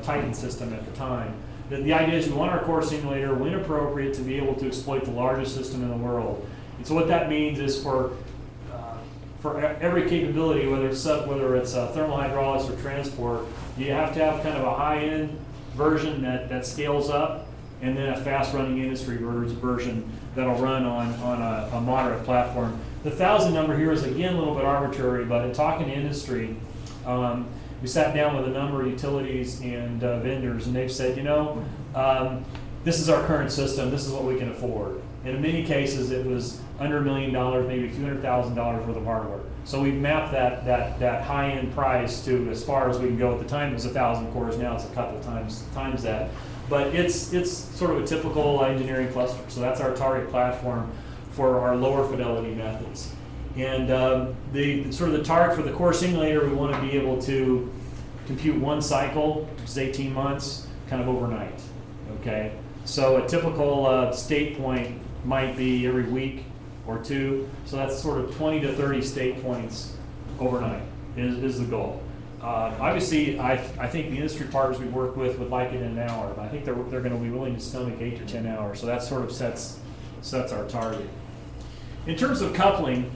Titan system at the time. The idea is we want our core simulator, when appropriate, to be able to exploit the largest system in the world. And so what that means is for every capability, whether it's thermal hydraulics or transport, you have to have kind of a high-end version that scales up, and then a fast-running industry version that'll run on a moderate platform. The 1,000 number here is, again, a little bit arbitrary, but in talking to industry, we sat down with a number of utilities and vendors, and they've said, this is our current system, this is what we can afford. And in many cases, it was under $1 million, maybe a few $100,000 worth of hardware. So we mapped that high-end price to as far as we can go. At the time, it was 1,000 cores. Now it's a couple times that. But it's sort of a typical engineering cluster. So that's our target platform for our lower fidelity methods. And the target for the core simulator, we want to be able to compute one cycle, which is 18 months, kind of overnight. Okay. So a typical state point might be every week or two. So that's sort of 20 to 30 state points overnight is the goal. Obviously, I think the industry partners we work with would like it in an hour, but I think they're going to be willing to stomach 8 to 10 hours. So that sort of sets our target. In terms of coupling,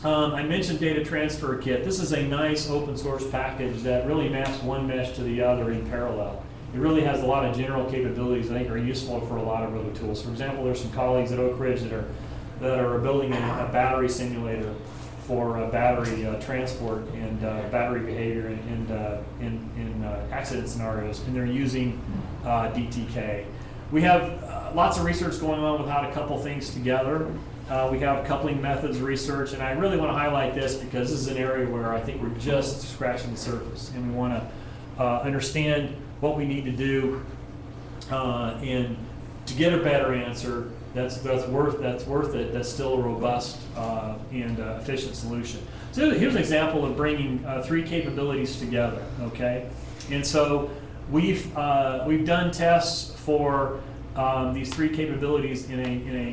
I mentioned data transfer kit. This is a nice open source package that really maps one mesh to the other in parallel. It really has a lot of general capabilities I think are useful for a lot of other tools. For example, there's some colleagues at Oak Ridge that are building a battery simulator for battery transport and battery behavior in accident scenarios, and they're using DTK. We have lots of research going on with how to couple things together. We have coupling methods research, and I really want to highlight this because this is an area where I think we're just scratching the surface, and we want to understand what we need to do and to get a better answer that's worth it, that's still a robust and efficient solution. So here's an example of bringing 3 capabilities together, okay? And so we've done tests for these 3 capabilities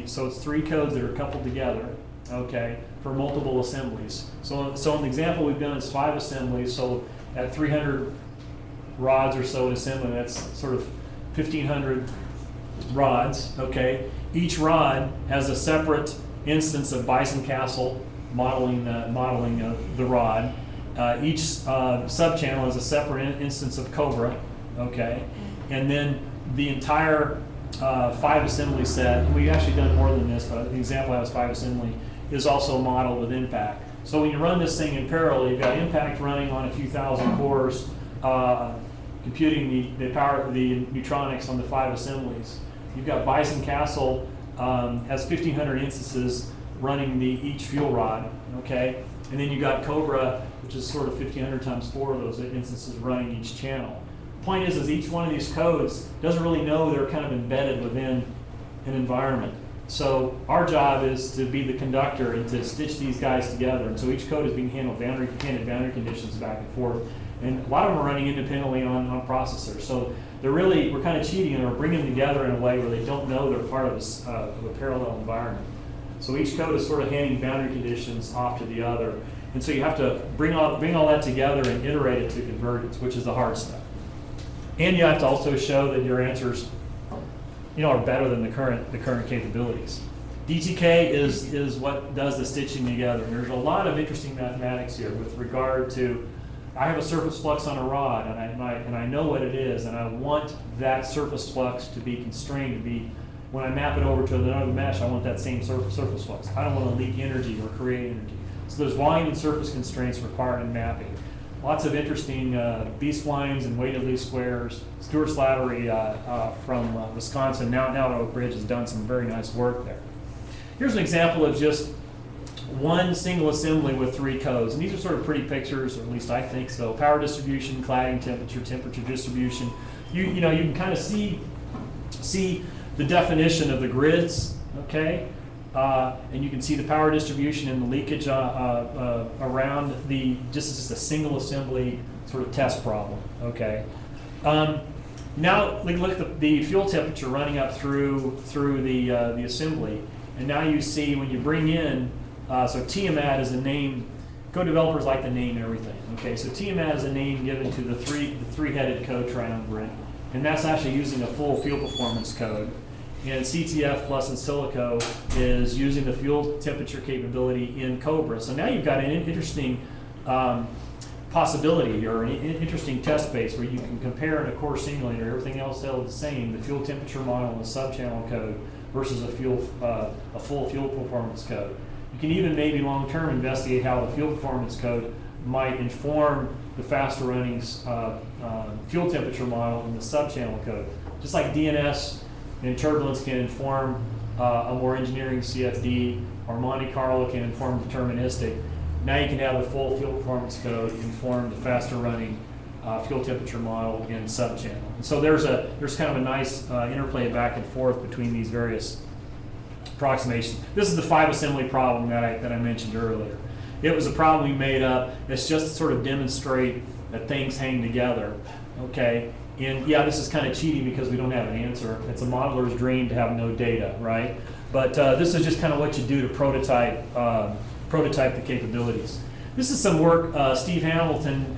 so it's 3 codes that are coupled together, okay, for multiple assemblies. So in the example we've done is 5 assemblies, so at 300 rods or so in assembly, that's sort of 1,500 rods, okay? Each rod has a separate instance of Bison Castle modeling the rod. Each subchannel has a separate instance of Cobra, okay? And then the entire 5 assembly set, and we've actually done more than this, but the example I have is 5 assembly, is also modeled with Impact. So when you run this thing in parallel, you've got Impact running on a few thousand cores, computing the power, the neutronics on the 5 assemblies. You've got Bison Castle has 1,500 instances running each fuel rod, okay? And then you've got Cobra, which is sort of 1,500 times 4 of those instances running each channel. Point is each one of these codes doesn't really know they're kind of embedded within an environment. So our job is to be the conductor and to stitch these guys together. And so each code is being handled boundary conditions back and forth. And a lot of them are running independently on processors. So we're kind of cheating and we're bringing them together in a way where they don't know they're part of a parallel environment. So each code is sort of handing boundary conditions off to the other. And so you have to bring all that together and iterate it to convergence, which is the hard stuff. And you have to also show that your answers, are better than the current capabilities. DTK is what does the stitching together. And there's a lot of interesting mathematics here with regard to, I have a surface flux on a rod, and I know what it is, and I want that surface flux to be constrained to be, when I map it over to another mesh, I want that same surface flux. I don't want to leak energy or create energy. So there's volume and surface constraints required in mapping. Lots of interesting B-splines and weighted least squares. Stuart Slattery from Wisconsin, now at Oak Ridge, has done some very nice work there. Here's an example of just one single assembly with 3 codes. And these are sort of pretty pictures, or at least I think so. Power distribution, cladding temperature distribution. You can kind of see the definition of the grids, okay? And you can see the power distribution and the leakage around just a single assembly sort of test problem, okay? Now look at the fuel temperature running up through the assembly, and now you see when you bring in, so TMAT is a name. Code developers like to name everything, okay? So TMAT is a name given to the three-headed code triumvirate, and that's actually using a full fuel performance code. And CTF plus in silico is using the fuel temperature capability in Cobra. So now you've got an interesting possibility or an interesting test base where you can compare in a core simulator, everything else held the same, the fuel temperature model and the sub-channel code versus a full fuel performance code. You can even maybe long-term investigate how the fuel performance code might inform the faster running fuel temperature model and the sub-channel code. Just like DNS and turbulence can inform a more engineering CFD, or Monte Carlo can inform deterministic. Now you can have the full fuel performance code inform the faster running fuel temperature model in sub-channel. And so there's kind of a nice interplay back and forth between these various approximations. This is the 5 assembly problem that I mentioned earlier. It was a problem we made up. It's just to sort of demonstrate that things hang together, okay? And yeah, this is kind of cheating because we don't have an answer. It's a modeler's dream to have no data, right? But this is just kind of what you do to prototype the capabilities. This is some work Steve Hamilton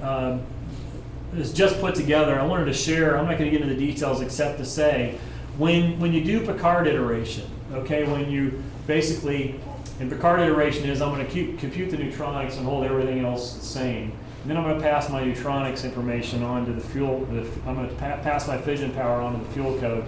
has just put together. I wanted to share. I'm not going to get into the details except to say, when you do Picard iteration, okay, when you basically, and Picard iteration is I'm going to compute the neutronics and hold everything else the same. And then I'm going to pass my neutronics information onto the fuel. I'm going to pass my fission power onto the fuel code,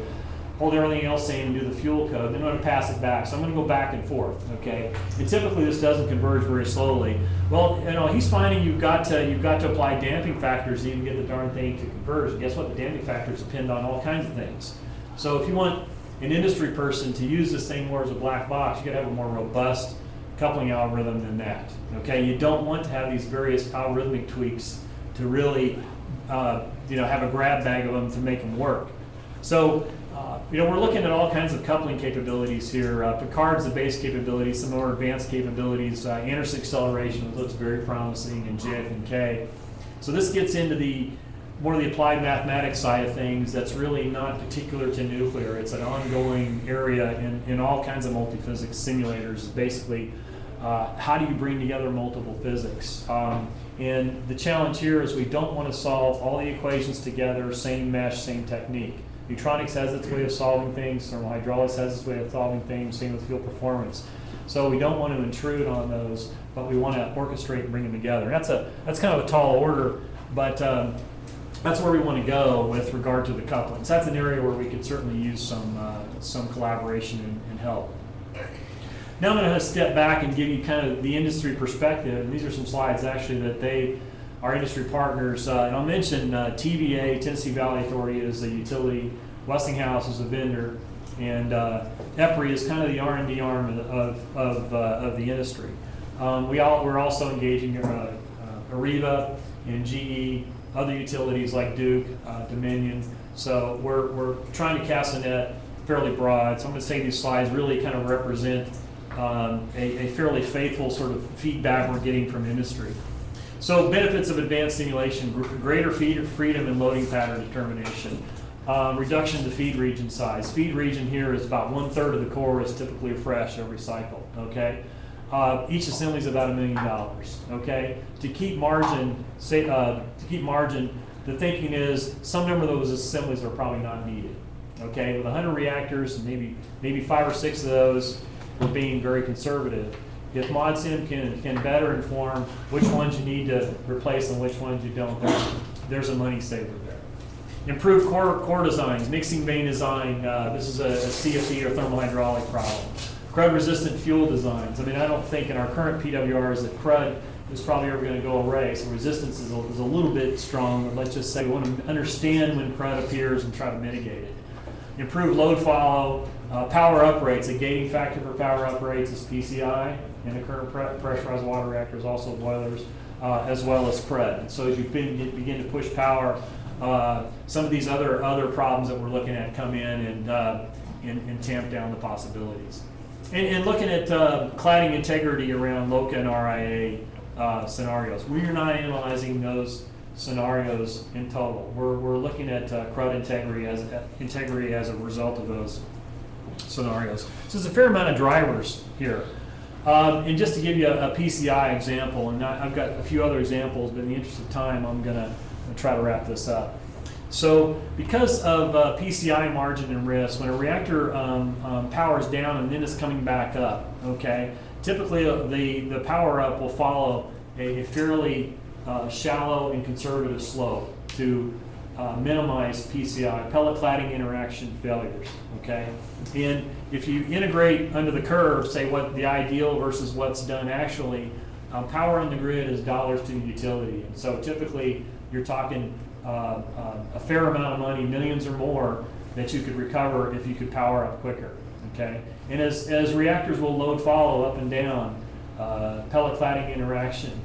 hold everything else same, and do the fuel code. Then I'm going to pass it back. So I'm going to go back and forth. Okay. And typically this doesn't converge very slowly. Well, he's finding you've got to apply damping factors to even get the darn thing to converge. And guess what? The damping factors depend on all kinds of things. So if you want an industry person to use this thing more as a black box, you got to have a more robust coupling algorithm than that. Okay, you don't want to have these various algorithmic tweaks to really, have a grab bag of them to make them work. So, we're looking at all kinds of coupling capabilities here. Picard's the base capability, some more advanced capabilities. Anderson acceleration looks very promising in JF&K. So this gets into more of the applied mathematics side of things that's really not particular to nuclear. It's an ongoing area in all kinds of multiphysics simulators. Basically, how do you bring together multiple physics? And the challenge here is we don't want to solve all the equations together, same mesh, same technique. Neutronics has its way of solving things, thermal hydraulics has its way of solving things, same with fuel performance. So we don't want to intrude on those, but we want to orchestrate and bring them together. That's kind of a tall order, but that's where we want to go with regard to the couplings. That's an area where we could certainly use some collaboration and help. Now I'm going to step back and give you kind of the industry perspective. And these are some slides actually that our industry partners, and I'll mention TVA, Tennessee Valley Authority, is a utility, Westinghouse is a vendor, and EPRI is kind of the R&D arm of the industry. We're also engaging Ariba and GE, other utilities like Duke, Dominion. So we're trying to cast a net fairly broad. So I'm going to say these slides really kind of represent a fairly faithful sort of feedback we're getting from industry. So benefits of advanced simulation: greater freedom in loading pattern determination, reduction to feed region size. Feed region here is about 1/3 of the core is typically fresh every cycle. Okay, each assembly is about $1 million. Okay, to keep margin, the thinking is some number of those assemblies are probably not needed. Okay, with 100 reactors, maybe 5 or 6 of those, we're being very conservative. If ModSim can better inform which ones you need to replace and which ones you don't, there's a money saver there. Improved core designs, mixing vane design. This is a CFD or thermal hydraulic problem. Crud-resistant fuel designs. I mean, I don't think in our current PWRs that crud is probably ever going to go away, so resistance is a little bit strong, but let's just say we want to understand when crud appears and try to mitigate it. Improved load follow, power uprates. A gating factor for power uprates is PCI, and the current pressurized water reactors, also boilers, as well as crud. And so as you begin to push power, some of these other problems that we're looking at come in and tamp down the possibilities. And looking at cladding integrity around LOCA and RIA scenarios. We're not analyzing those scenarios in total. We're looking at crud integrity as a result of those scenarios. So there's a fair amount of drivers here. And just to give you a PCI example, and I've got a few other examples, but in the interest of time, I'm going to try to wrap this up. So because of PCI margin and risk, when a reactor powers down and then is coming back up, okay, typically the power up will follow a fairly shallow and conservative slope to minimize PCI, pellet cladding interaction failures, okay? And if you integrate under the curve, say what the ideal versus what's done actually, power on the grid is dollars to the utility. And so typically you're talking a fair amount of money, millions or more, that you could recover if you could power up quicker, okay? And as reactors will load follow up and down, pellet cladding interaction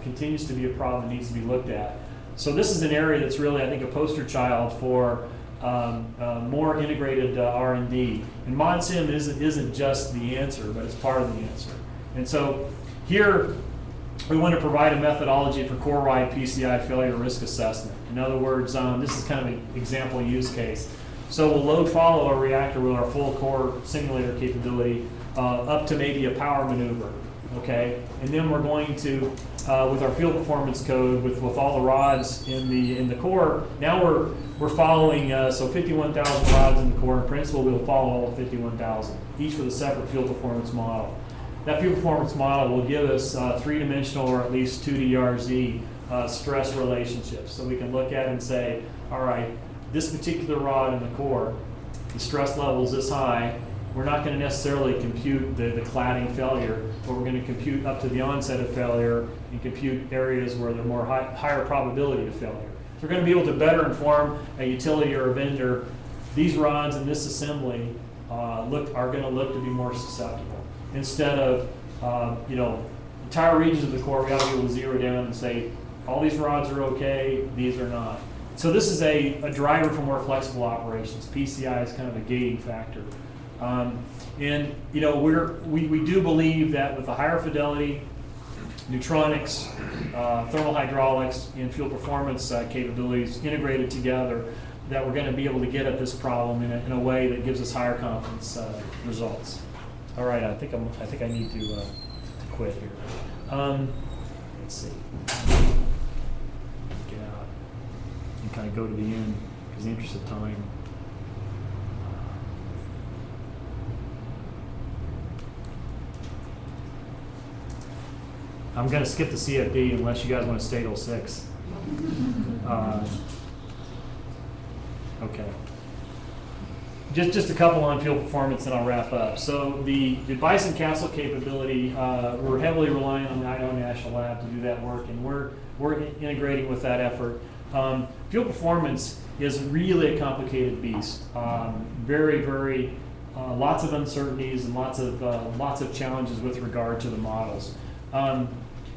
continues to be a problem that needs to be looked at. So this is an area that's really, I think, a poster child for more integrated R&D. And ModSim isn't just the answer, but it's part of the answer. And so here, we want to provide a methodology for core-wide PCI failure risk assessment. In other words, this is kind of an example use case. So we'll load follow a reactor with our full core simulator capability up to maybe a power maneuver, okay? And then we're going to, with our field performance code, with all the rods in the core, now we're following, so 51,000 rods in the core. In principle, we'll follow all 51,000, each with a separate field performance model. That field performance model will give us three-dimensional or at least 2D RZ stress relationships. So we can look at it and say, all right, this particular rod in the core, the stress level is this high. We're not going to necessarily compute the cladding failure, but we're going to compute up to the onset of failure and compute areas where there's more higher probability of failure. So we're going to be able to better inform a utility or a vendor, these rods in this assembly are going to look to be more susceptible. Instead of, entire regions of the core, we ought to be able to zero down and say, all these rods are okay, these are not. So this is a driver for more flexible operations. PCI is kind of a gating factor. And we do believe that with the higher fidelity, neutronics, thermal hydraulics, and fuel performance capabilities integrated together, that we're going to be able to get at this problem in a way that gives us higher confidence results. All right, I think I need to quit here. Let's see. Get out and kind of go to the end because in the interest of time. I'm going to skip the CFD unless you guys want to stay till 6. Okay. Just a couple on fuel performance and I'll wrap up. So the Bison CASL capability, we're heavily relying on the Idaho National Lab to do that work, and we're integrating with that effort. Fuel performance is really a complicated beast. Very, lots of uncertainties and lots of challenges with regard to the models.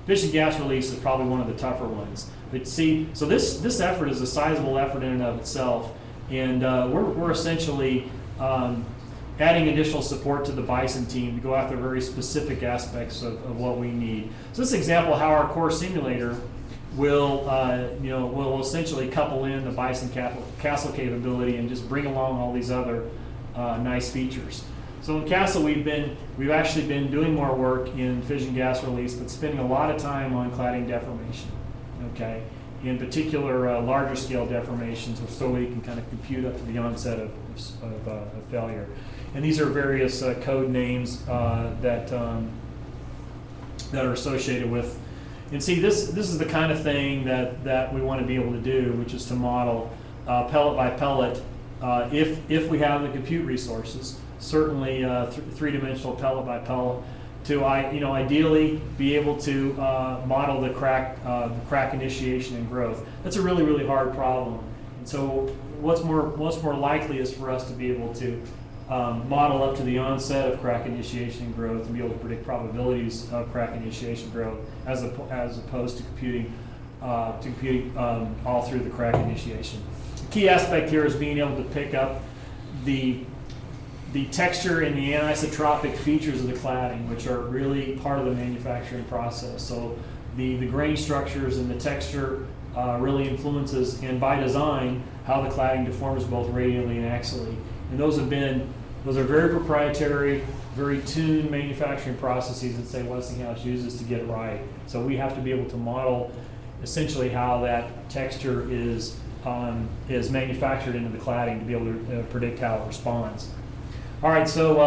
Fission gas release is probably one of the tougher ones. But see, so this effort is a sizable effort in and of itself. And we're essentially adding additional support to the Bison team to go after very specific aspects of what we need. So this is an example of how our core simulator will essentially couple in the Bison CASL capability and just bring along all these other nice features. So in CASL we've actually been doing more work in fission gas release, but spending a lot of time on cladding deformation. Okay. In particular, larger scale deformations, so we can kind of compute up to the onset of failure. And these are various code names that are associated with. And see, this is the kind of thing that we want to be able to do, which is to model pellet by pellet, if we have the compute resources. Certainly, three-dimensional pellet by pellet. To ideally be able to model the crack initiation and growth. That's a really hard problem. And so what's more likely is for us to be able to model up to the onset of crack initiation and growth and be able to predict probabilities of crack initiation and growth as opposed to computing all through the crack initiation. The key aspect here is being able to pick up the texture and the anisotropic features of the cladding, which are really part of the manufacturing process. So the grain structures and the texture really influences, and by design, how the cladding deforms both radially and axially. And those are very proprietary, very tuned manufacturing processes that, say, Westinghouse uses to get it right. So we have to be able to model essentially how that texture is manufactured into the cladding to be able to predict how it responds. All right, so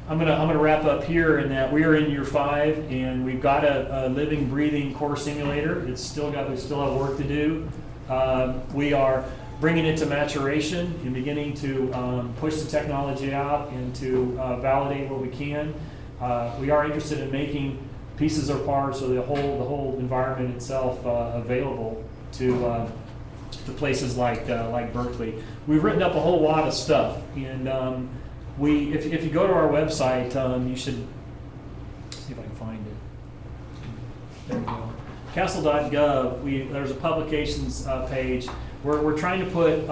I'm gonna wrap up here in that we are in year 5, and we've got a living, breathing core simulator. We still have work to do. We are bringing it to maturation and beginning to push the technology out and to validate what we can. We are interested in making pieces or parts of the whole environment itself available to places like Berkeley. We've written up a whole lot of stuff, and if you go to our website, you should see if I can find it. There we go. CASL.gov. There's a publications page. We're trying to put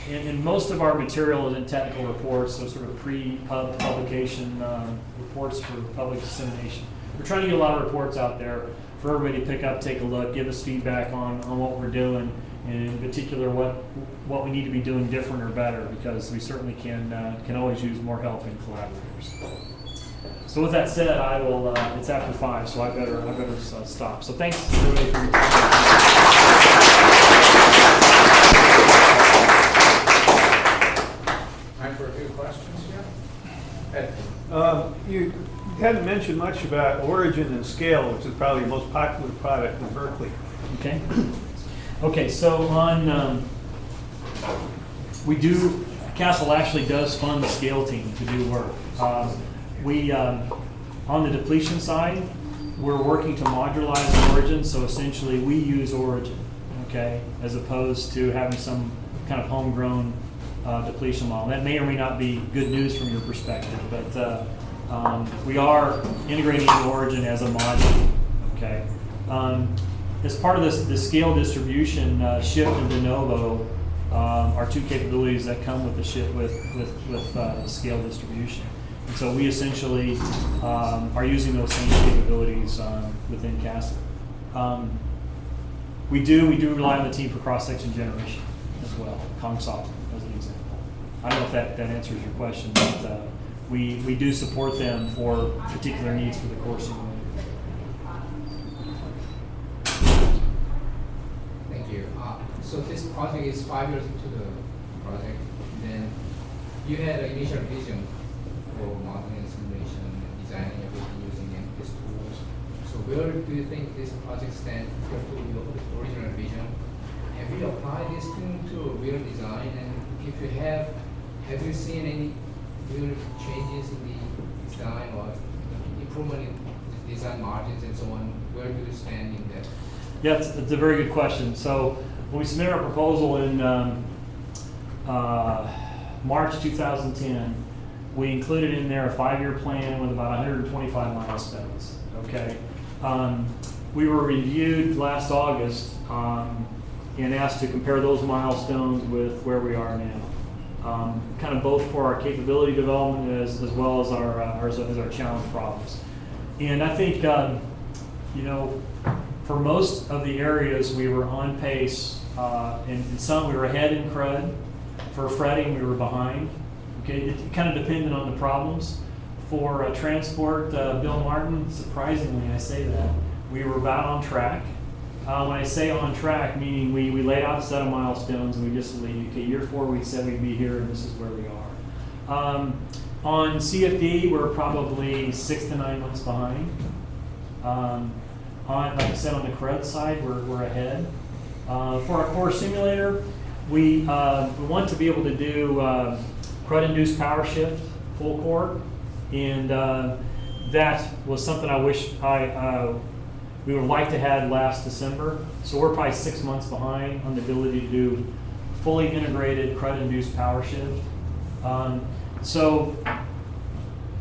in most of our material is in technical reports, so sort of pre-publication reports for public dissemination. We're trying to get a lot of reports out there for everybody to pick up, take a look, give us feedback on what we're doing, and in particular what we need to be doing different or better, because we certainly can always use more help in collaborators. So with that said, I will. It's after 5, so I better stop. So thanks everybody for your time. Time for a few questions here. Ed. You hadn't mentioned much about origin and scale, which is probably the most popular product in Berkeley. Okay. Okay, so on CASL actually does fund the scale team to do work. On the depletion side, we're working to modularize origin, so essentially we use origin, okay, as opposed to having some kind of homegrown depletion model. That may or may not be good news from your perspective, but we are integrating origin as a module, okay. As part of the scale distribution, shift and de novo are two capabilities that come with the shift with the scale distribution. And so we essentially are using those same capabilities within CASL. We do rely on the team for cross-section generation as well, COMSOL as an example. I don't know if that answers your question, but we do support them for particular needs for the core simulator. Thank you. So this project is 5 years into the project. Then you had an initial vision for modeling and simulation and designing everything using these tools. So where do you think this project stands compared to your original vision? Have you applied this thing to real design? And if you have you seen any real changes in the design or improvement in design margins and so on? Where do you stand in that? Yeah, it's a very good question. So when we submitted our proposal in March 2010, we included in there a 5-year plan with about 125 milestones. Okay, we were reviewed last August and asked to compare those milestones with where we are now. Kind of both for our capability development as well as our challenge problems. And I think you know, for most of the areas we were on pace. In some we were ahead in CRUD. For fretting we were behind. Okay, it kind of depended on the problems. For transport, Bill Martin, surprisingly I say that, we were about on track. When I say on track, meaning we laid out a set of milestones and we just believed, okay, year 4 we said we'd be here and this is where we are. On CFD, we're probably 6 to 9 months behind. Like I said, on the CRUD side, we're ahead. For our core simulator, we want to be able to do CRUD-induced power shift, full core, and that was something I wish we would like to have last December. So we're probably 6 months behind on the ability to do fully integrated CRUD-induced power shift. So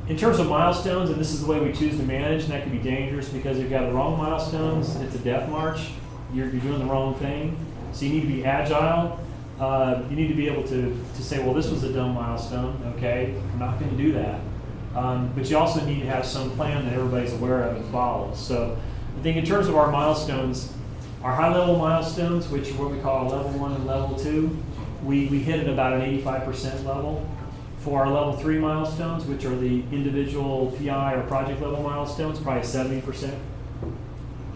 in terms of milestones, and this is the way we choose to manage, and that can be dangerous because if you have the wrong milestones, it's a death march. You're doing the wrong thing. So you need to be agile. You need to be able to say, well, this was a dumb milestone. Okay, I'm not going to do that. But you also need to have some plan that everybody's aware of and follows. So I think in terms of our milestones, our high-level milestones, which are what we call level 1 and level 2, we hit at about an 85% level. For our level 3 milestones, which are the individual PI or project level milestones, probably 70%.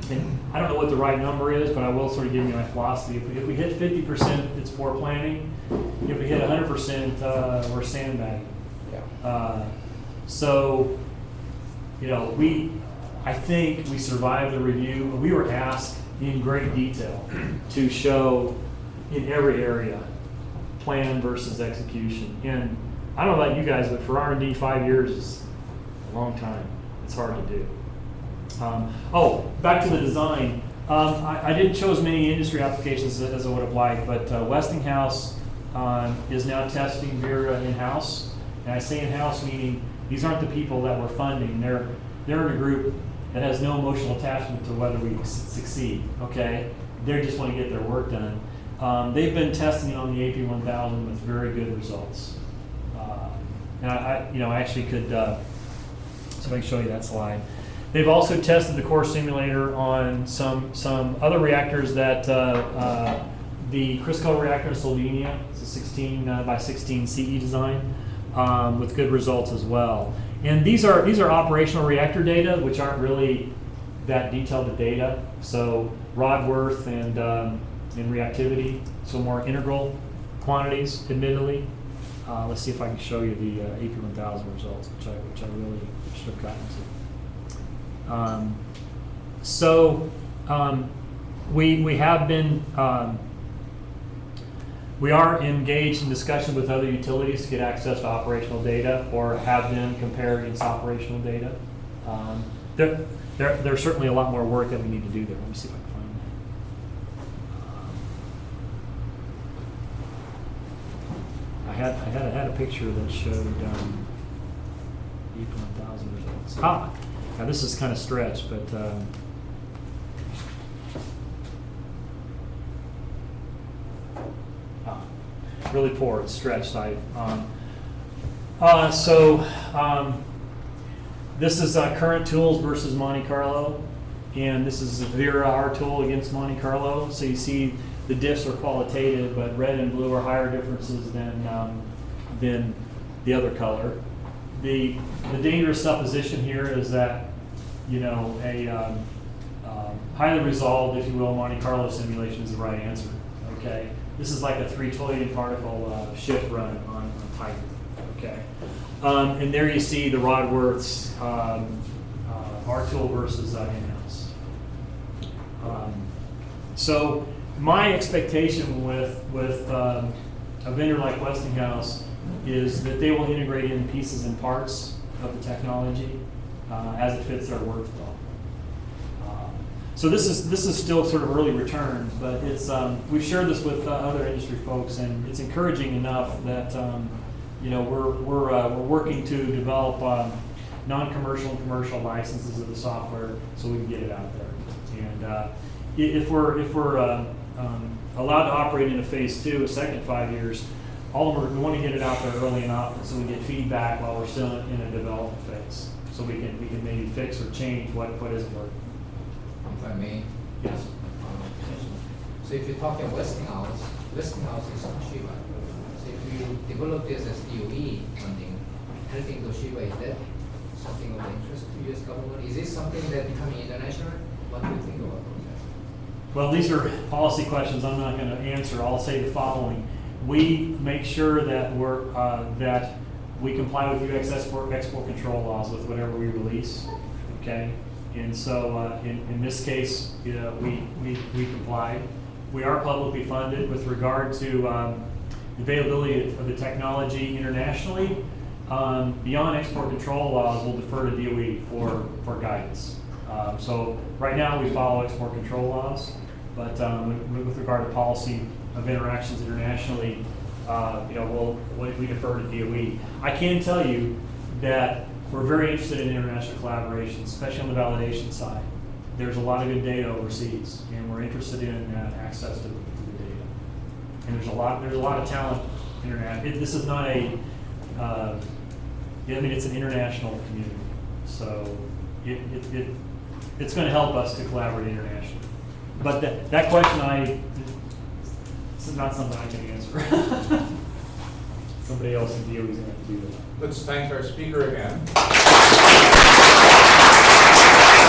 And I don't know what the right number is, but I will sort of give you my philosophy. If we hit 50%, it's poor planning. If we hit 100%, we're sandbagging. Yeah. So, you know, I think we survived the review. We were asked in great detail to show in every area plan versus execution. And I don't know about you guys, but for R&D, 5 years is a long time. It's hard to do. Back to the design. I didn't show as many industry applications as I would have liked, but Westinghouse is now testing Vera in-house. And I say in-house meaning these aren't the people that we're funding. They're in a group that has no emotional attachment to whether we succeed. Okay, they just want to get their work done. They've been testing it on the AP1000 with very good results. And I actually could, so I can show you that slide. They've also tested the core simulator on some other reactors that the Crisco reactor in Slovenia. It's a 16 by 16 CE design with good results as well. And these are operational reactor data, which aren't really that detailed data. So rod worth and reactivity, so more integral quantities, admittedly. Let's see if I can show you the AP1000 results, which I really should have gotten to. We have been, we are engaged in discussion with other utilities to get access to operational data or have them compare against operational data. There's certainly a lot more work that we need to do there. Let me see if I can find that. I had a picture that showed AP1000 results. Now this is kind of stretched, but really poor. It's stretched. This is current tools versus Monte Carlo, and this is Vera, our tool, against Monte Carlo. So you see the diffs are qualitative, but red and blue are higher differences than the other color. The dangerous supposition here is that, you know, a highly resolved, if you will, Monte Carlo simulation is the right answer. Okay, this is like a 3 trillion particle shift run on Titan. Okay, and there you see the rod worths, our tool versus in-house. So my expectation with a vendor like Westinghouse is that they will integrate in pieces and parts of the technology as it fits their workflow. So this is still sort of early returns, but it's we've shared this with other industry folks, and it's encouraging enough that we're working to develop non-commercial and commercial licenses of the software so we can get it out there. And if we're allowed to operate in a phase 2, a second 5 years, all of them we want to get it out there early enough so we get feedback while we're still in a development phase, so we can maybe fix or change what isn't working. If I may. Yes. So if you're talking Westinghouse is Toshiba. So if you develop this as DOE funding, helping Toshiba, is that something of interest to U.S. government? Is this something that becoming international? What do you think about that? Well, these are policy questions I'm not going to answer. I'll say the following. We make sure that that we comply with U.S. export control laws with whatever we release, okay? And so in this case, we complied. We are publicly funded with regard to availability of the technology internationally. Beyond export control laws, we'll defer to DOE for guidance. So right now we follow export control laws, but with regard to policy of interactions internationally, we defer to DOE. I can tell you that we're very interested in international collaboration, especially on the validation side. There's a lot of good data overseas, and we're interested in access to the data. And there's a lot of talent international. This is not it's an international community, so it's going to help us to collaborate internationally. But that question, this is not something I can answer. Somebody else in DOE is going to have to do that. Let's thank our speaker again.